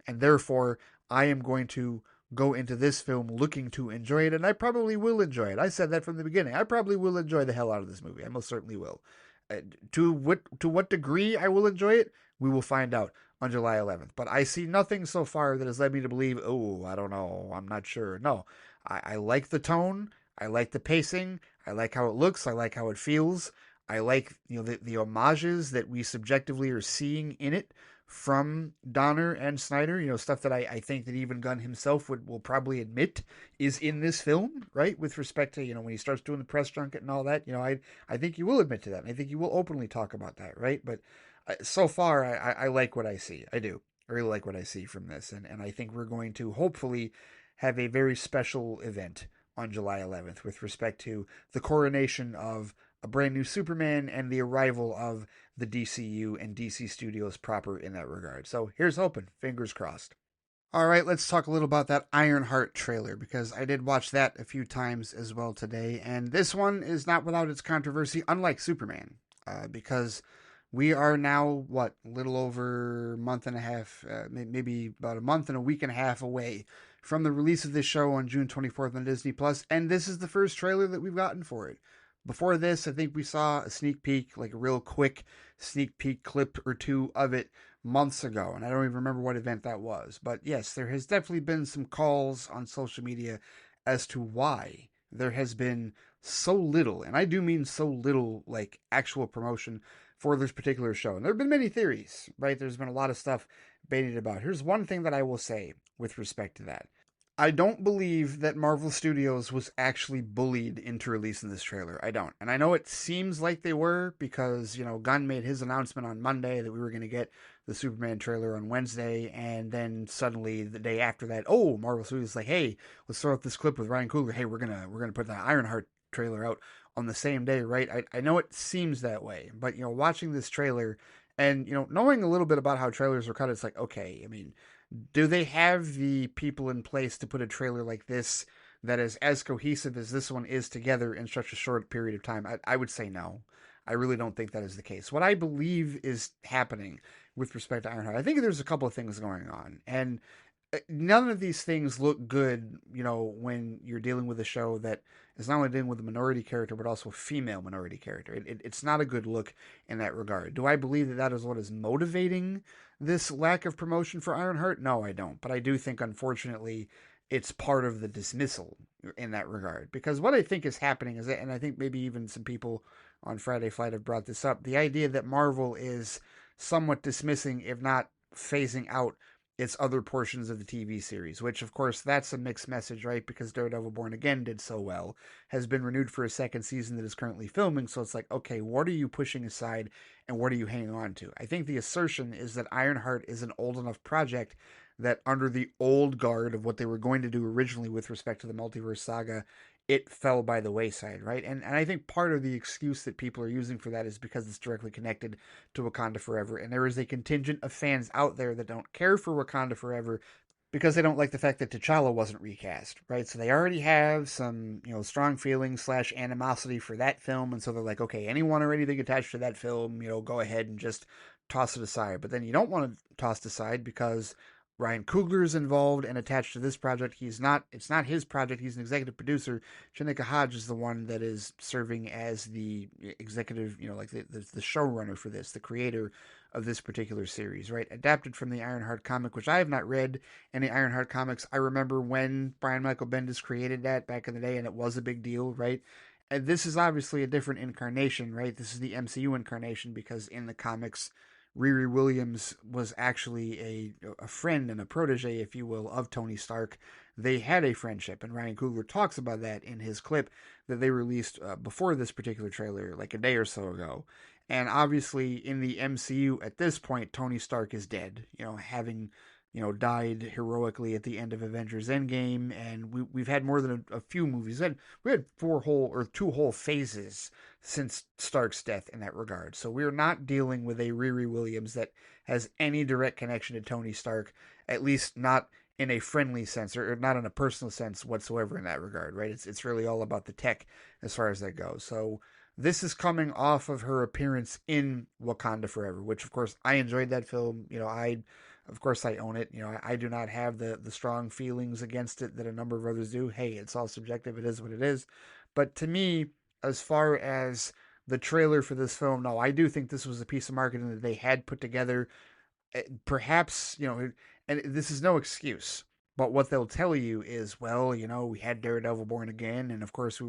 and therefore I am going to go into this film looking to enjoy it, and I probably will enjoy it. I said that from the beginning. I probably will enjoy the hell out of this movie. I most certainly will. To what degree I will enjoy it, we will find out on July 11th. But I see nothing so far that has led me to believe, oh, I don't know, I'm not sure. No, I like the tone. I like the pacing. I like how it looks. I like how it feels. I like the homages that we subjectively are seeing in it from Donner and Snyder, stuff that I think that even Gunn himself will probably admit is in this film, right? With respect to, when he starts doing the press junket and all that, I think he will admit to that. And I think he will openly talk about that, right? But so far, I like what I see. I do. I really like what I see from this. And I think we're going to hopefully have a very special event on July 11th with respect to the coronation of a brand new Superman and the arrival of the DCU and DC Studios proper in that regard. So here's hoping. Fingers crossed. All right, let's talk a little about that Ironheart trailer, because I did watch that a few times as well today. And this one is not without its controversy, unlike Superman, because we are now, a little over a month and a half, maybe about a month and a week and a half away from the release of this show on June 24th on Disney+, and this is the first trailer that we've gotten for it. Before this, I think we saw a sneak peek, like a real quick sneak peek clip or two of it months ago, and I don't even remember what event that was. But yes, there has definitely been some calls on social media as to why there has been so little, and I do mean so little, like actual promotion for this particular show. And there have been many theories, right? There's been a lot of stuff bandied about. Here's one thing that I will say with respect to that. I don't believe that Marvel Studios was actually bullied into releasing this trailer. I don't. And I know it seems like they were because, Gunn made his announcement on Monday that we were going to get the Superman trailer on Wednesday. And then suddenly the day after that, Marvel Studios is like, hey, let's throw out this clip with Ryan Coogler. Hey, we're going to put the Ironheart trailer out on the same day, right? I know it seems that way, but, watching this trailer and, knowing a little bit about how trailers are cut, it's like, okay, I mean, do they have the people in place to put a trailer like this that is as cohesive as this one is together in such a short period of time? I would say no. I really don't think that is the case. What I believe is happening with respect to Ironheart, I think there's a couple of things going on, and none of these things look good, when you're dealing with a show that is not only dealing with a minority character, but also a female minority character. It's not a good look in that regard. Do I believe that that is what is motivating this lack of promotion for Ironheart? No, I don't. But I do think, unfortunately, it's part of the dismissal in that regard. Because what I think is happening is that, and I think maybe even some people on Friday Flight have brought this up, the idea that Marvel is somewhat dismissing, if not phasing out, its other portions of the TV series, which, of course, that's a mixed message, right? Because Daredevil Born Again did so well, has been renewed for a second season that is currently filming. So it's like, okay, what are you pushing aside and what are you hanging on to? I think the assertion is that Ironheart is an old enough project that under the old guard of what they were going to do originally with respect to the multiverse saga, it fell by the wayside, right? And I think part of the excuse that people are using for that is because it's directly connected to Wakanda Forever. And there is a contingent of fans out there that don't care for Wakanda Forever because they don't like the fact that T'Challa wasn't recast, right? So they already have some, strong feelings slash animosity for that film. And so they're like, okay, anyone or anything attached to that film, go ahead and just toss it aside. But then you don't want to toss it aside because Ryan Coogler is involved and attached to this project. It's not his project. He's an executive producer. Shanika Hodge is the one that is serving as the executive, like the showrunner for this, the creator of this particular series, right? Adapted from the Ironheart comic, which I have not read any Ironheart comics. I remember when Brian Michael Bendis created that back in the day, and it was a big deal, right? And this is obviously a different incarnation, right? This is the MCU incarnation because in the comics, Riri Williams was actually a friend and a protege, if you will, of Tony Stark. They had a friendship, and Ryan Coogler talks about that in his clip that they released before this particular trailer, like a day or so ago. And obviously, in the MCU at this point, Tony Stark is dead, having died heroically at the end of Avengers Endgame, and we've had more than a few movies. We had two whole phases since Stark's death in that regard. So we're not dealing with a Riri Williams that has any direct connection to Tony Stark, at least not in a friendly sense or not in a personal sense whatsoever in that regard, right? It's really all about the tech as far as that goes. So this is coming off of her appearance in Wakanda Forever, which of course I enjoyed that film. Of course I own it. I do not have the strong feelings against it that a number of others do. Hey, it's all subjective. It is what it is. But to me, as far as the trailer for this film, no, I do think this was a piece of marketing that they had put together. Perhaps, and this is no excuse, but what they'll tell you is, well, we had Daredevil Born Again, and of course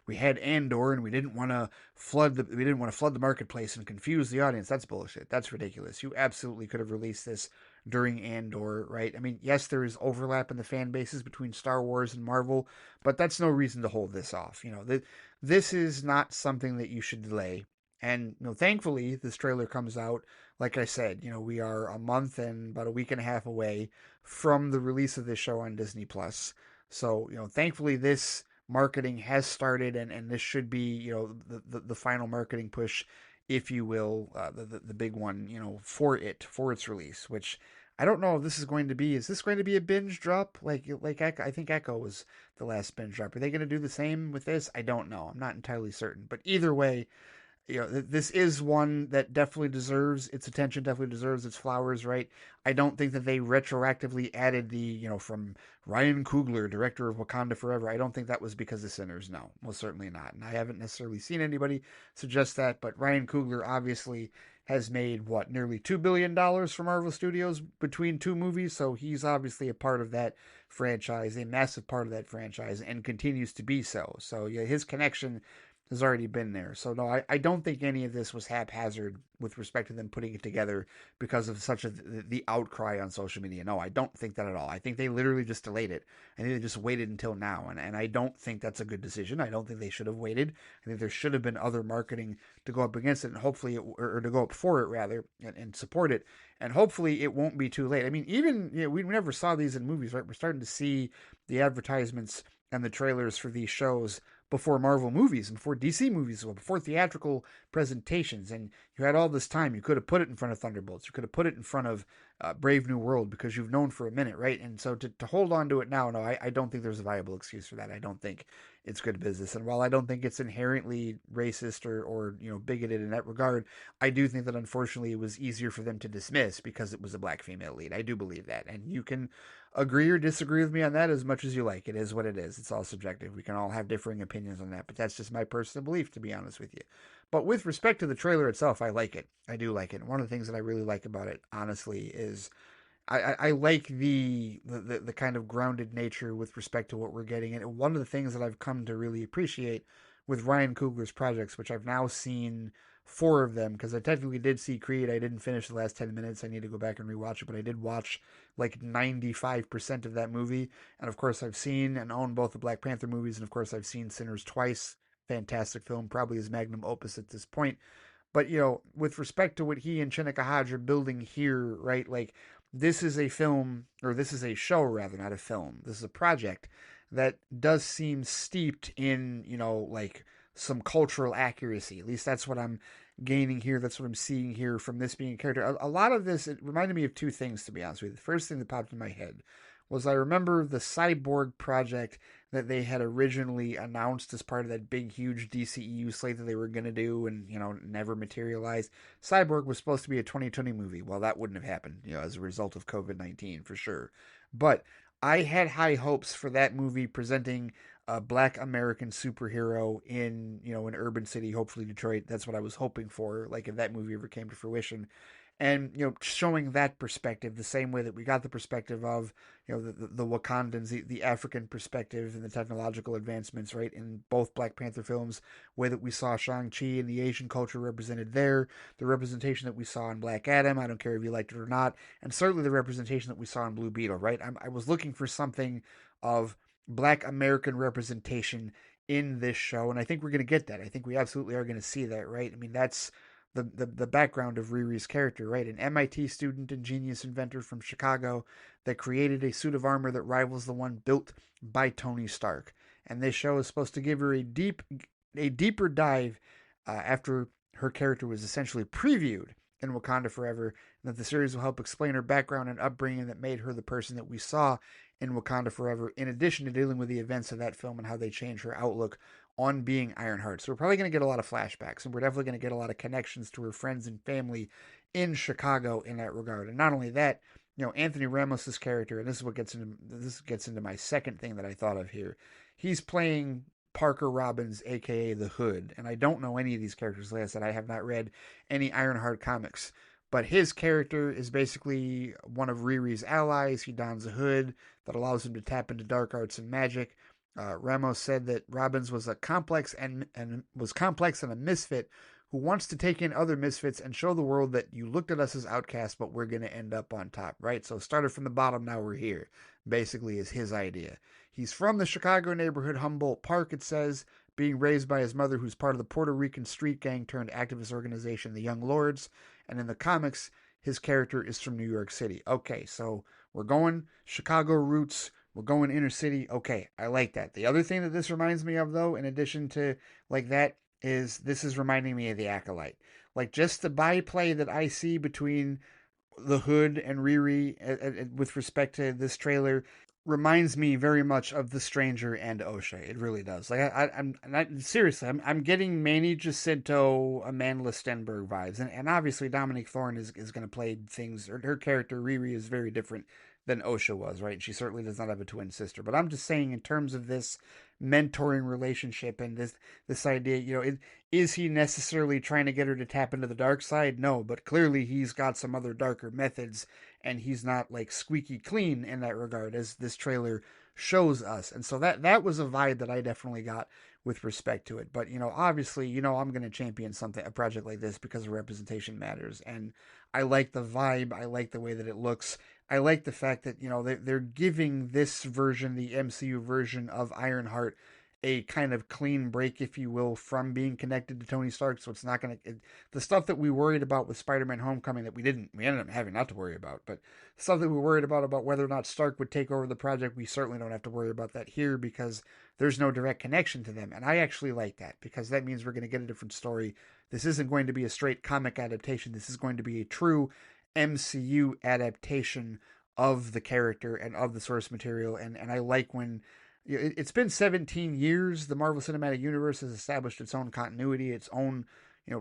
we had Andor, and we didn't want to flood the marketplace and confuse the audience. That's bullshit. That's ridiculous. You absolutely could have released this during Andor, right? I mean, yes, there is overlap in the fan bases between Star Wars and Marvel, but that's no reason to hold this off. This is not something that you should delay. And thankfully, this trailer comes out. Like I said, we are a month and about a week and a half away from the release of this show on Disney Plus. So, thankfully, this marketing has started, and this should be, the final marketing push, if you will, the big one, for its release. Which I don't know if this is going to be. Is this going to be a binge drop? Like I think Echo was the last binge drop. Are they going to do the same with this? I don't know. I'm not entirely certain. But either way, this is one that definitely deserves its attention, definitely deserves its flowers, right? I don't think that they retroactively added the, from Ryan Coogler, director of Wakanda Forever. I don't think that was because of Sinners. No, most certainly not. And I haven't necessarily seen anybody suggest that, but Ryan Coogler obviously has made, nearly $2 billion for Marvel Studios between two movies, so he's obviously a part of that franchise, a massive part of that franchise, and continues to be so. So, yeah, his connection has already been there. So no, I don't think any of this was haphazard with respect to them putting it together because of the outcry on social media. No, I don't think that at all. I think they literally just delayed it. I think they just waited until now, and I don't think that's a good decision. I don't think they should have waited. I think there should have been other marketing to go up against it, and hopefully, or to go up for it rather, and support it. And hopefully, it won't be too late. I mean, even we never saw these in movies, right? We're starting to see the advertisements and the trailers for these shows before Marvel movies and before DC movies, before theatrical presentations. And you had all this time. You could have put it in front of Thunderbolts. You could have put it in front of Brave New World because you've known for a minute, right? And so to hold on to it now, no, I don't think there's a viable excuse for that. I don't think it's good business. And while I don't think it's inherently racist or bigoted in that regard, I do think that unfortunately it was easier for them to dismiss because it was a black female lead. I do believe that. And you can agree or disagree with me on that as much as you like. It is what it is. It's all subjective. We can all have differing opinions on that, but that's just my personal belief, to be honest with you. But with respect to the trailer itself, I like it. I do like it. One of the things that I really like about it, honestly, is I like the kind of grounded nature with respect to what we're getting. And one of the things that I've come to really appreciate with Ryan Coogler's projects, which I've now seen four of them, because I technically did see Creed. I didn't finish the last 10 minutes. I need to go back and rewatch it, but I did watch like 95% of that movie. And of course, I've seen and own both the Black Panther movies. And of course, I've seen Sinners twice. Fantastic film, probably his magnum opus at this point. But with respect to what he and Chenika Hodge are building here, right? Like this is a film, or this is a show rather, not a film. This is a project that does seem steeped in, like some cultural accuracy. At least that's what I'm gaining here. That's what I'm seeing here from this being a character. A lot of this, it reminded me of two things, to be honest with you. The first thing that popped in my head was I remember the Cyborg project that they had originally announced as part of that big, huge DCEU slate that they were going to do and, never materialized. Cyborg was supposed to be a 2020 movie. Well, that wouldn't have happened, as a result of COVID-19 for sure. But I had high hopes for that movie presenting a black American superhero in, an urban city, hopefully Detroit. That's what I was hoping for, like if that movie ever came to fruition. And showing that perspective the same way that we got the perspective of the Wakandans, the African perspective and the technological advancements, right, in both Black Panther films, way that we saw Shang-Chi and the Asian culture represented there, the representation that we saw in Black Adam, I don't care if you liked it or not, and certainly the representation that we saw in Blue Beetle, right? I was looking for something of Black American representation in this show, and I think we're going to get that. I think we absolutely are going to see that, right? I mean, that's the background of Riri's character, right? An MIT student and genius inventor from Chicago that created a suit of armor that rivals the one built by Tony Stark. And this show is supposed to give her a deeper dive after her character was essentially previewed in Wakanda Forever, and that the series will help explain her background and upbringing that made her the person that we saw in Wakanda Forever, in addition to dealing with the events of that film and how they change her outlook on being Ironheart. So we're probably going to get a lot of flashbacks, and we're definitely going to get a lot of connections to her friends and family in Chicago in that regard. And not only that, Anthony Ramos's character, and this gets into my second thing that I thought of here. He's playing Parker Robbins, aka the Hood, and I don't know any of these characters. Like I said, I have not read any Ironheart comics, but his character is basically one of Riri's allies. He dons a hood that allows him to tap into dark arts and magic. Ramos said that Robbins was a complex and a misfit who wants to take in other misfits and show the world that you looked at us as outcasts, but we're going to end up on top, right? So started from the bottom, now we're here, basically is his idea. He's from the Chicago neighborhood Humboldt Park, it says, being raised by his mother, who's part of the Puerto Rican street gang turned activist organization, the Young Lords. And in the comics, his character is from New York City. Okay, so we're going Chicago roots. We're going inner city. Okay, I like that. The other thing that this reminds me of, though, in addition to like that, is this is reminding me of The Acolyte. Like just the byplay that I see between the Hood and Riri with respect to this trailer reminds me very much of The Stranger and O'Shea. It really does. Like I'm not seriously. I'm getting Manny Jacinto, Amanda Stenberg vibes, and obviously Dominique Thorne is going to play things. Her character Riri is very different than Osha was, right? She certainly does not have a twin sister. But I'm just saying, in terms of this mentoring relationship and this idea, is he necessarily trying to get her to tap into the dark side? No, but clearly he's got some other darker methods, and he's not like squeaky clean in that regard, as this trailer shows us. And so that was a vibe that I definitely got with respect to it. But obviously, I'm going to champion a project like this because representation matters, and I like the vibe. I like the way that it looks. I like the fact that they're giving this version, the MCU version of Ironheart, a kind of clean break, if you will, from being connected to Tony Stark. So it's not going to the stuff that we worried about with Spider-Man: Homecoming that we ended up having not to worry about, but stuff that we worried about whether or not Stark would take over the project, we certainly don't have to worry about that here because there's no direct connection to them. And I actually like that because that means we're going to get a different story. This isn't going to be a straight comic adaptation. This is going to be a true MCU adaptation of the character and of the source material. And I like when it's been 17 years. The Marvel Cinematic Universe has established its own continuity, its own,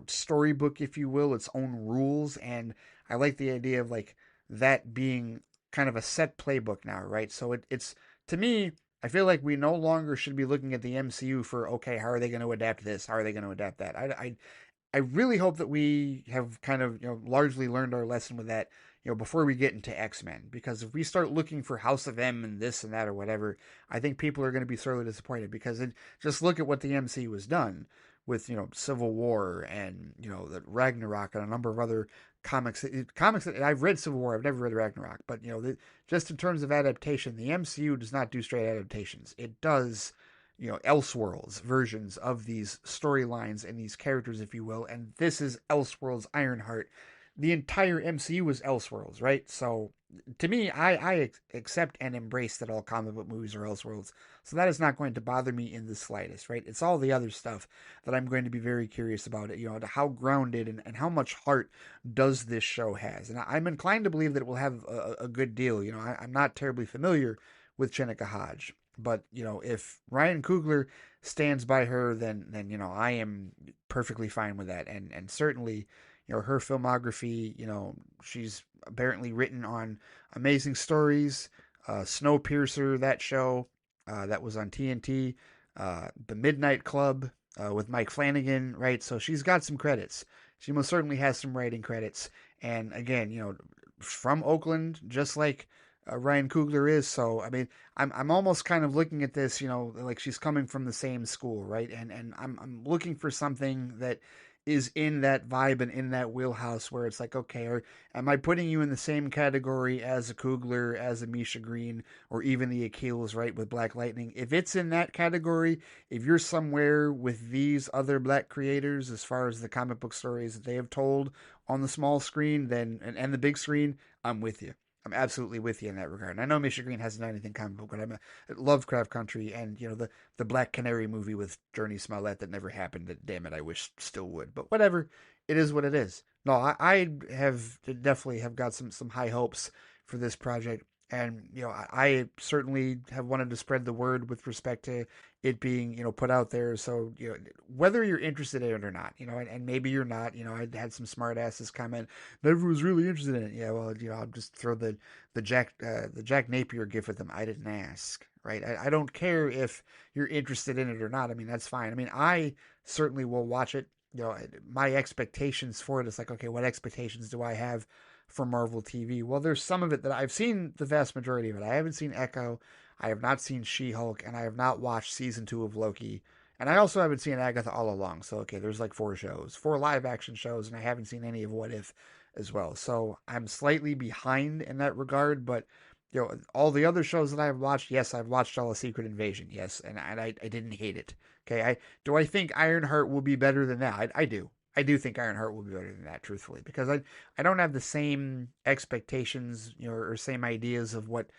storybook, if you will, its own rules. And I like the idea of like that being kind of a set playbook now, right? So it's to me, I feel like we no longer should be looking at the MCU for, okay, how are they going to adapt this? How are they going to adapt that? I really hope that we have kind of, largely learned our lesson with that, before we get into X-Men. Because if we start looking for House of M and this and that or whatever, I think people are going to be sorely disappointed. Because just look at what the MCU has done with, Civil War and, the Ragnarok and a number of other comics that I've read Civil War. I've never read Ragnarok. But, just in terms of adaptation, the MCU does not do straight adaptations. It does Elseworlds versions of these storylines and these characters, if you will. And this is Elseworlds Ironheart. The entire MCU was Elseworlds, right? So to me, I accept and embrace that all comic book movies are Elseworlds. So that is not going to bother me in the slightest, right? It's all the other stuff that I'm going to be very curious about. How grounded and how much heart does this show has. And I'm inclined to believe that it will have a good deal. I'm not terribly familiar with Chenika Hodge. But if Ryan Coogler stands by her, then I am perfectly fine with that. And certainly, her filmography. She's apparently written on amazing stories. Snowpiercer, that show that was on TNT. The Midnight Club with Mike Flanagan, right? So she's got some credits. She most certainly has some writing credits. And again, from Oakland, just like Ryan Coogler is. So I mean, I'm almost kind of looking at this, like she's coming from the same school, right? And I'm looking for something that is in that vibe and in that wheelhouse where it's like, okay, or am I putting you in the same category as a Coogler, as a Misha Green, or even the Achilles, right, with Black Lightning? If it's in that category, if you're somewhere with these other black creators as far as the comic book stories that they have told on the small screen, then and the big screen, I'm with you. I'm absolutely with you in that regard. And I know Misha Green hasn't done anything comic book, but I'm a Lovecraft Country and the Black Canary movie with Journey Smollett that never happened. That damn it, I wish still would. But whatever, it is what it is. No, I have definitely have got some high hopes for this project, and I certainly have wanted to spread the word with respect to it being put out there. So whether you're interested in it or not, and maybe you're not. I had some smart asses comment, never was really interested in it. Yeah, well, I'll just throw the Jack Napier gif at them. I didn't ask, right? I don't care if you're interested in it or not. I mean, that's fine. I mean, I certainly will watch it. My expectations for it is like, okay, what expectations do I have for Marvel TV? Well, there's some of it that I've seen the vast majority of it. I haven't seen Echo. I have not seen She-Hulk, and I have not watched season 2 of Loki. And I also haven't seen Agatha all along. So, okay, there's like 4 live action shows, and I haven't seen any of What If as well. So I'm slightly behind in that regard, but all the other shows that I've watched, yes, I've watched all of Secret Invasion, yes, and I didn't hate it. Okay, I think Ironheart will be better than that. I do. I do think Ironheart will be better than that, truthfully, because I don't have the same expectations, or same ideas of what,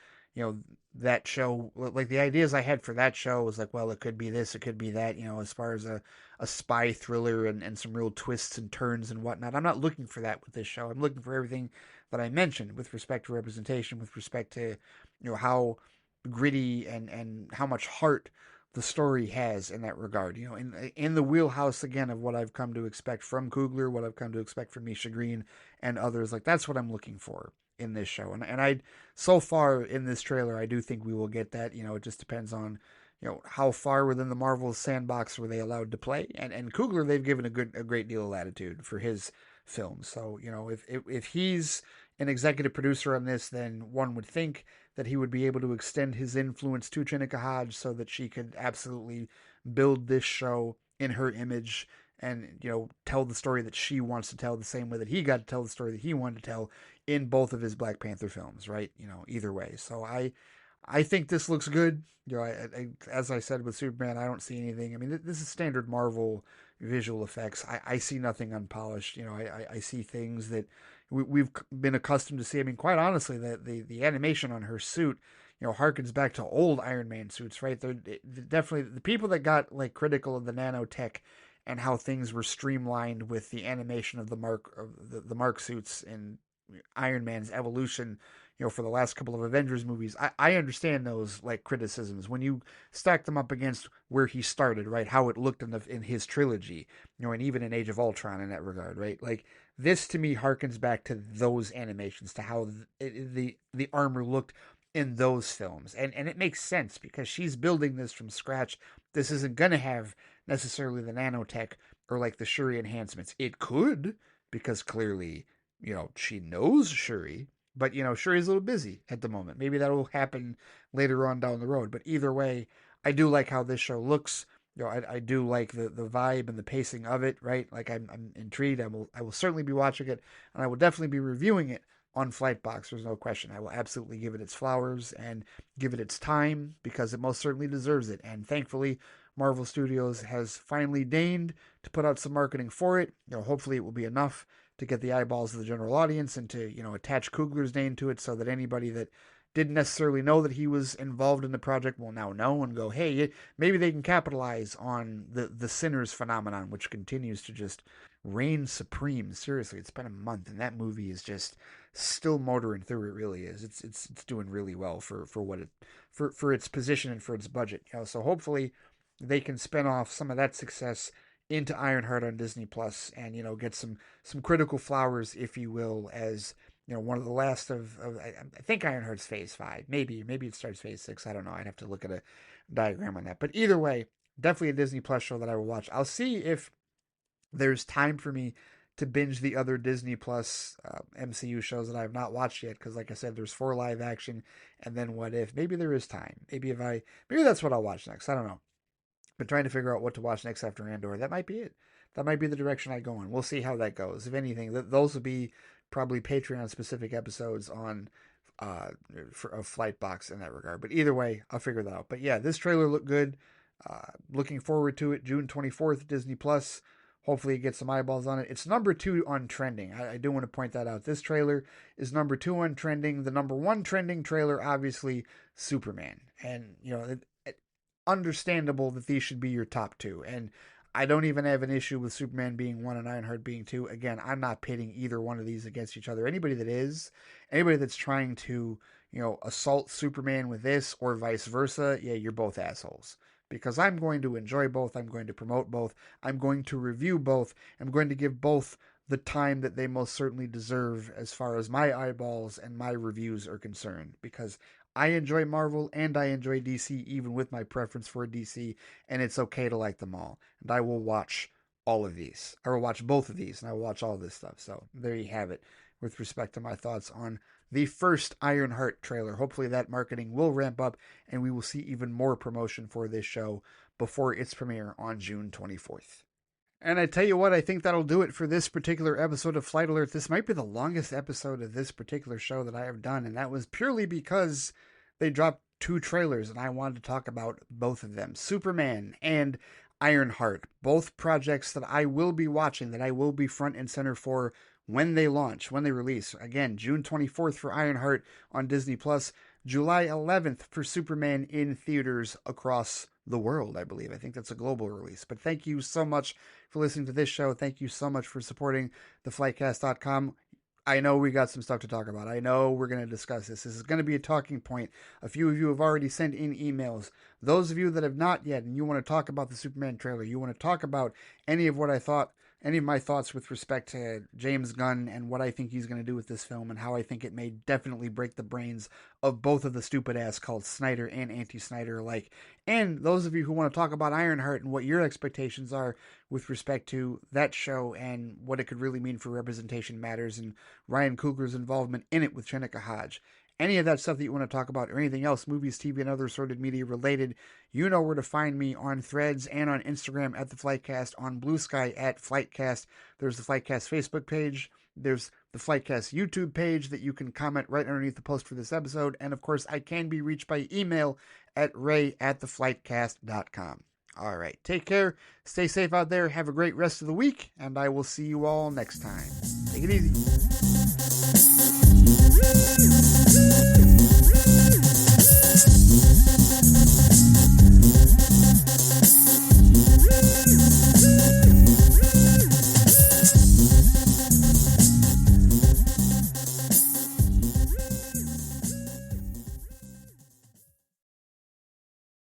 that show, like the ideas I had for that show was like, well, it could be this, it could be that, as far as a spy thriller and some real twists and turns and whatnot. I'm not looking for that with this show. I'm looking for everything that I mentioned with respect to representation, with respect to, how gritty and how much heart the story has in that regard. In the wheelhouse again of what I've come to expect from Coogler, what I've come to expect from Misha Green and others. Like that's what I'm looking for in this show. And I so far in this trailer, I do think we will get that. It just depends on how far within the Marvel sandbox were they allowed to play. And Coogler, they've given a great deal of latitude for his films. So if he's an executive producer on this, then one would think that he would be able to extend his influence to Chenika Hodge so that she could absolutely build this show in her image and tell the story that she wants to tell the same way that he got to tell the story that he wanted to tell in both of his Black Panther films, right? Either way. So I think this looks good. As I said with Superman, I don't see anything. I mean, this is standard Marvel visual effects. I see nothing unpolished. I see things that we've been accustomed to see. I mean, quite honestly, the animation on her suit, harkens back to old Iron Man suits, right? They're definitely the people that got like critical of the nanotech and how things were streamlined with the animation of the Mark suits in Iron Man's evolution, for the last couple of Avengers movies, I understand those like criticisms when you stack them up against where he started, right? How it looked in his trilogy, and even in Age of Ultron in that regard, right? Like this to me harkens back to those animations, to how the armor looked in those films, and it makes sense because she's building this from scratch. This isn't gonna have necessarily the nanotech or like the Shuri enhancements. It could, because clearly, she knows Shuri, but, Shuri's a little busy at the moment. Maybe that'll happen later on down the road. But either way, I do like how this show looks. I do like the vibe and the pacing of it, right? Like I'm intrigued. I will certainly be watching it, and I will definitely be reviewing it on Flightbox. There's no question. I will absolutely give it its flowers and give it its time because it most certainly deserves it. And thankfully, Marvel Studios has finally deigned to put out some marketing for it. Hopefully it will be enough to get the eyeballs of the general audience and to, attach Coogler's name to it so that anybody that didn't necessarily know that he was involved in the project will now know and go, hey, maybe they can capitalize on the Sinners phenomenon, which continues to just reign supreme. Seriously, it's been a month and that movie is just still motoring through. It really is. It's doing really well for what it for its position and for its budget. So hopefully they can spin off some of that success into Ironheart on Disney Plus, and get some critical flowers, if you will, as one of the last of I think Ironheart's Phase 5, maybe it starts Phase 6. I don't know. I'd have to look at a diagram on that. But either way, definitely a Disney Plus show that I will watch. I'll see if there's time for me to binge the other Disney Plus MCU shows that I have not watched yet, because like I said, there's 4 live action, and then What If. Maybe there is time. Maybe that's what I'll watch next. I don't know. But trying to figure out what to watch next after Andor, that might be it. That might be the direction I go in. We'll see how that goes. If anything, those will be probably Patreon-specific episodes on of Flightbox in that regard. But either way, I'll figure that out. But yeah, this trailer looked good. Looking forward to it. June 24th, Disney Plus. Hopefully it gets some eyeballs on it. It's number 2 on trending. I do want to point that out. This trailer is number 2 on trending. The number 1 trending trailer, obviously, Superman. And, understandable that these should be your top 2. And I don't even have an issue with Superman being 1 and Ironheart being 2. Again, I'm not pitting either one of these against each other. Anybody that's trying to, assault Superman with this or vice versa, yeah, you're both assholes. Because I'm going to enjoy both. I'm going to promote both. I'm going to review both. I'm going to give both the time that they most certainly deserve as far as my eyeballs and my reviews are concerned. Because I enjoy Marvel and I enjoy DC, even with my preference for DC, and it's okay to like them all. And I will watch all of these. I will watch both of these, and I will watch all this stuff. So there you have it with respect to my thoughts on the first Ironheart trailer. Hopefully that marketing will ramp up, and we will see even more promotion for this show before its premiere on June 24th. And I tell you what, I think that'll do it for this particular episode of Flight Alert. This might be the longest episode of this particular show that I have done, and that was purely because they dropped 2 trailers, and I wanted to talk about both of them. Superman and Ironheart, both projects that I will be watching, that I will be front and center for when they launch, when they release. Again, June 24th for Ironheart on Disney+, July 11th for Superman in theaters across the world, I believe. I think that's a global release. But thank you so much for listening to this show. Thank you so much for supporting theflightcast.com. I know we got some stuff to talk about. I know we're going to discuss this. This is going to be a talking point. A few of you have already sent in emails. Those of you that have not yet, and you want to talk about the Superman trailer, you want to talk about any of my thoughts with respect to James Gunn and what I think he's going to do with this film and how I think it may definitely break the brains of both of the stupid ass called Snyder and anti-Snyder alike. And those of you who want to talk about Ironheart and what your expectations are with respect to that show and what it could really mean for Representation Matters and Ryan Coogler's involvement in it with Chenika Hodge. Any of that stuff that you want to talk about or anything else, movies, TV, and other assorted media related, you know where to find me on Threads and on Instagram at The Flightcast, on BlueSky at Flightcast. There's the Flightcast Facebook page. There's the Flightcast YouTube page that you can comment right underneath the post for this episode. And, of course, I can be reached by email at ray@theflightcast.com. All right, take care. Stay safe out there. Have a great rest of the week, and I will see you all next time. Take it easy.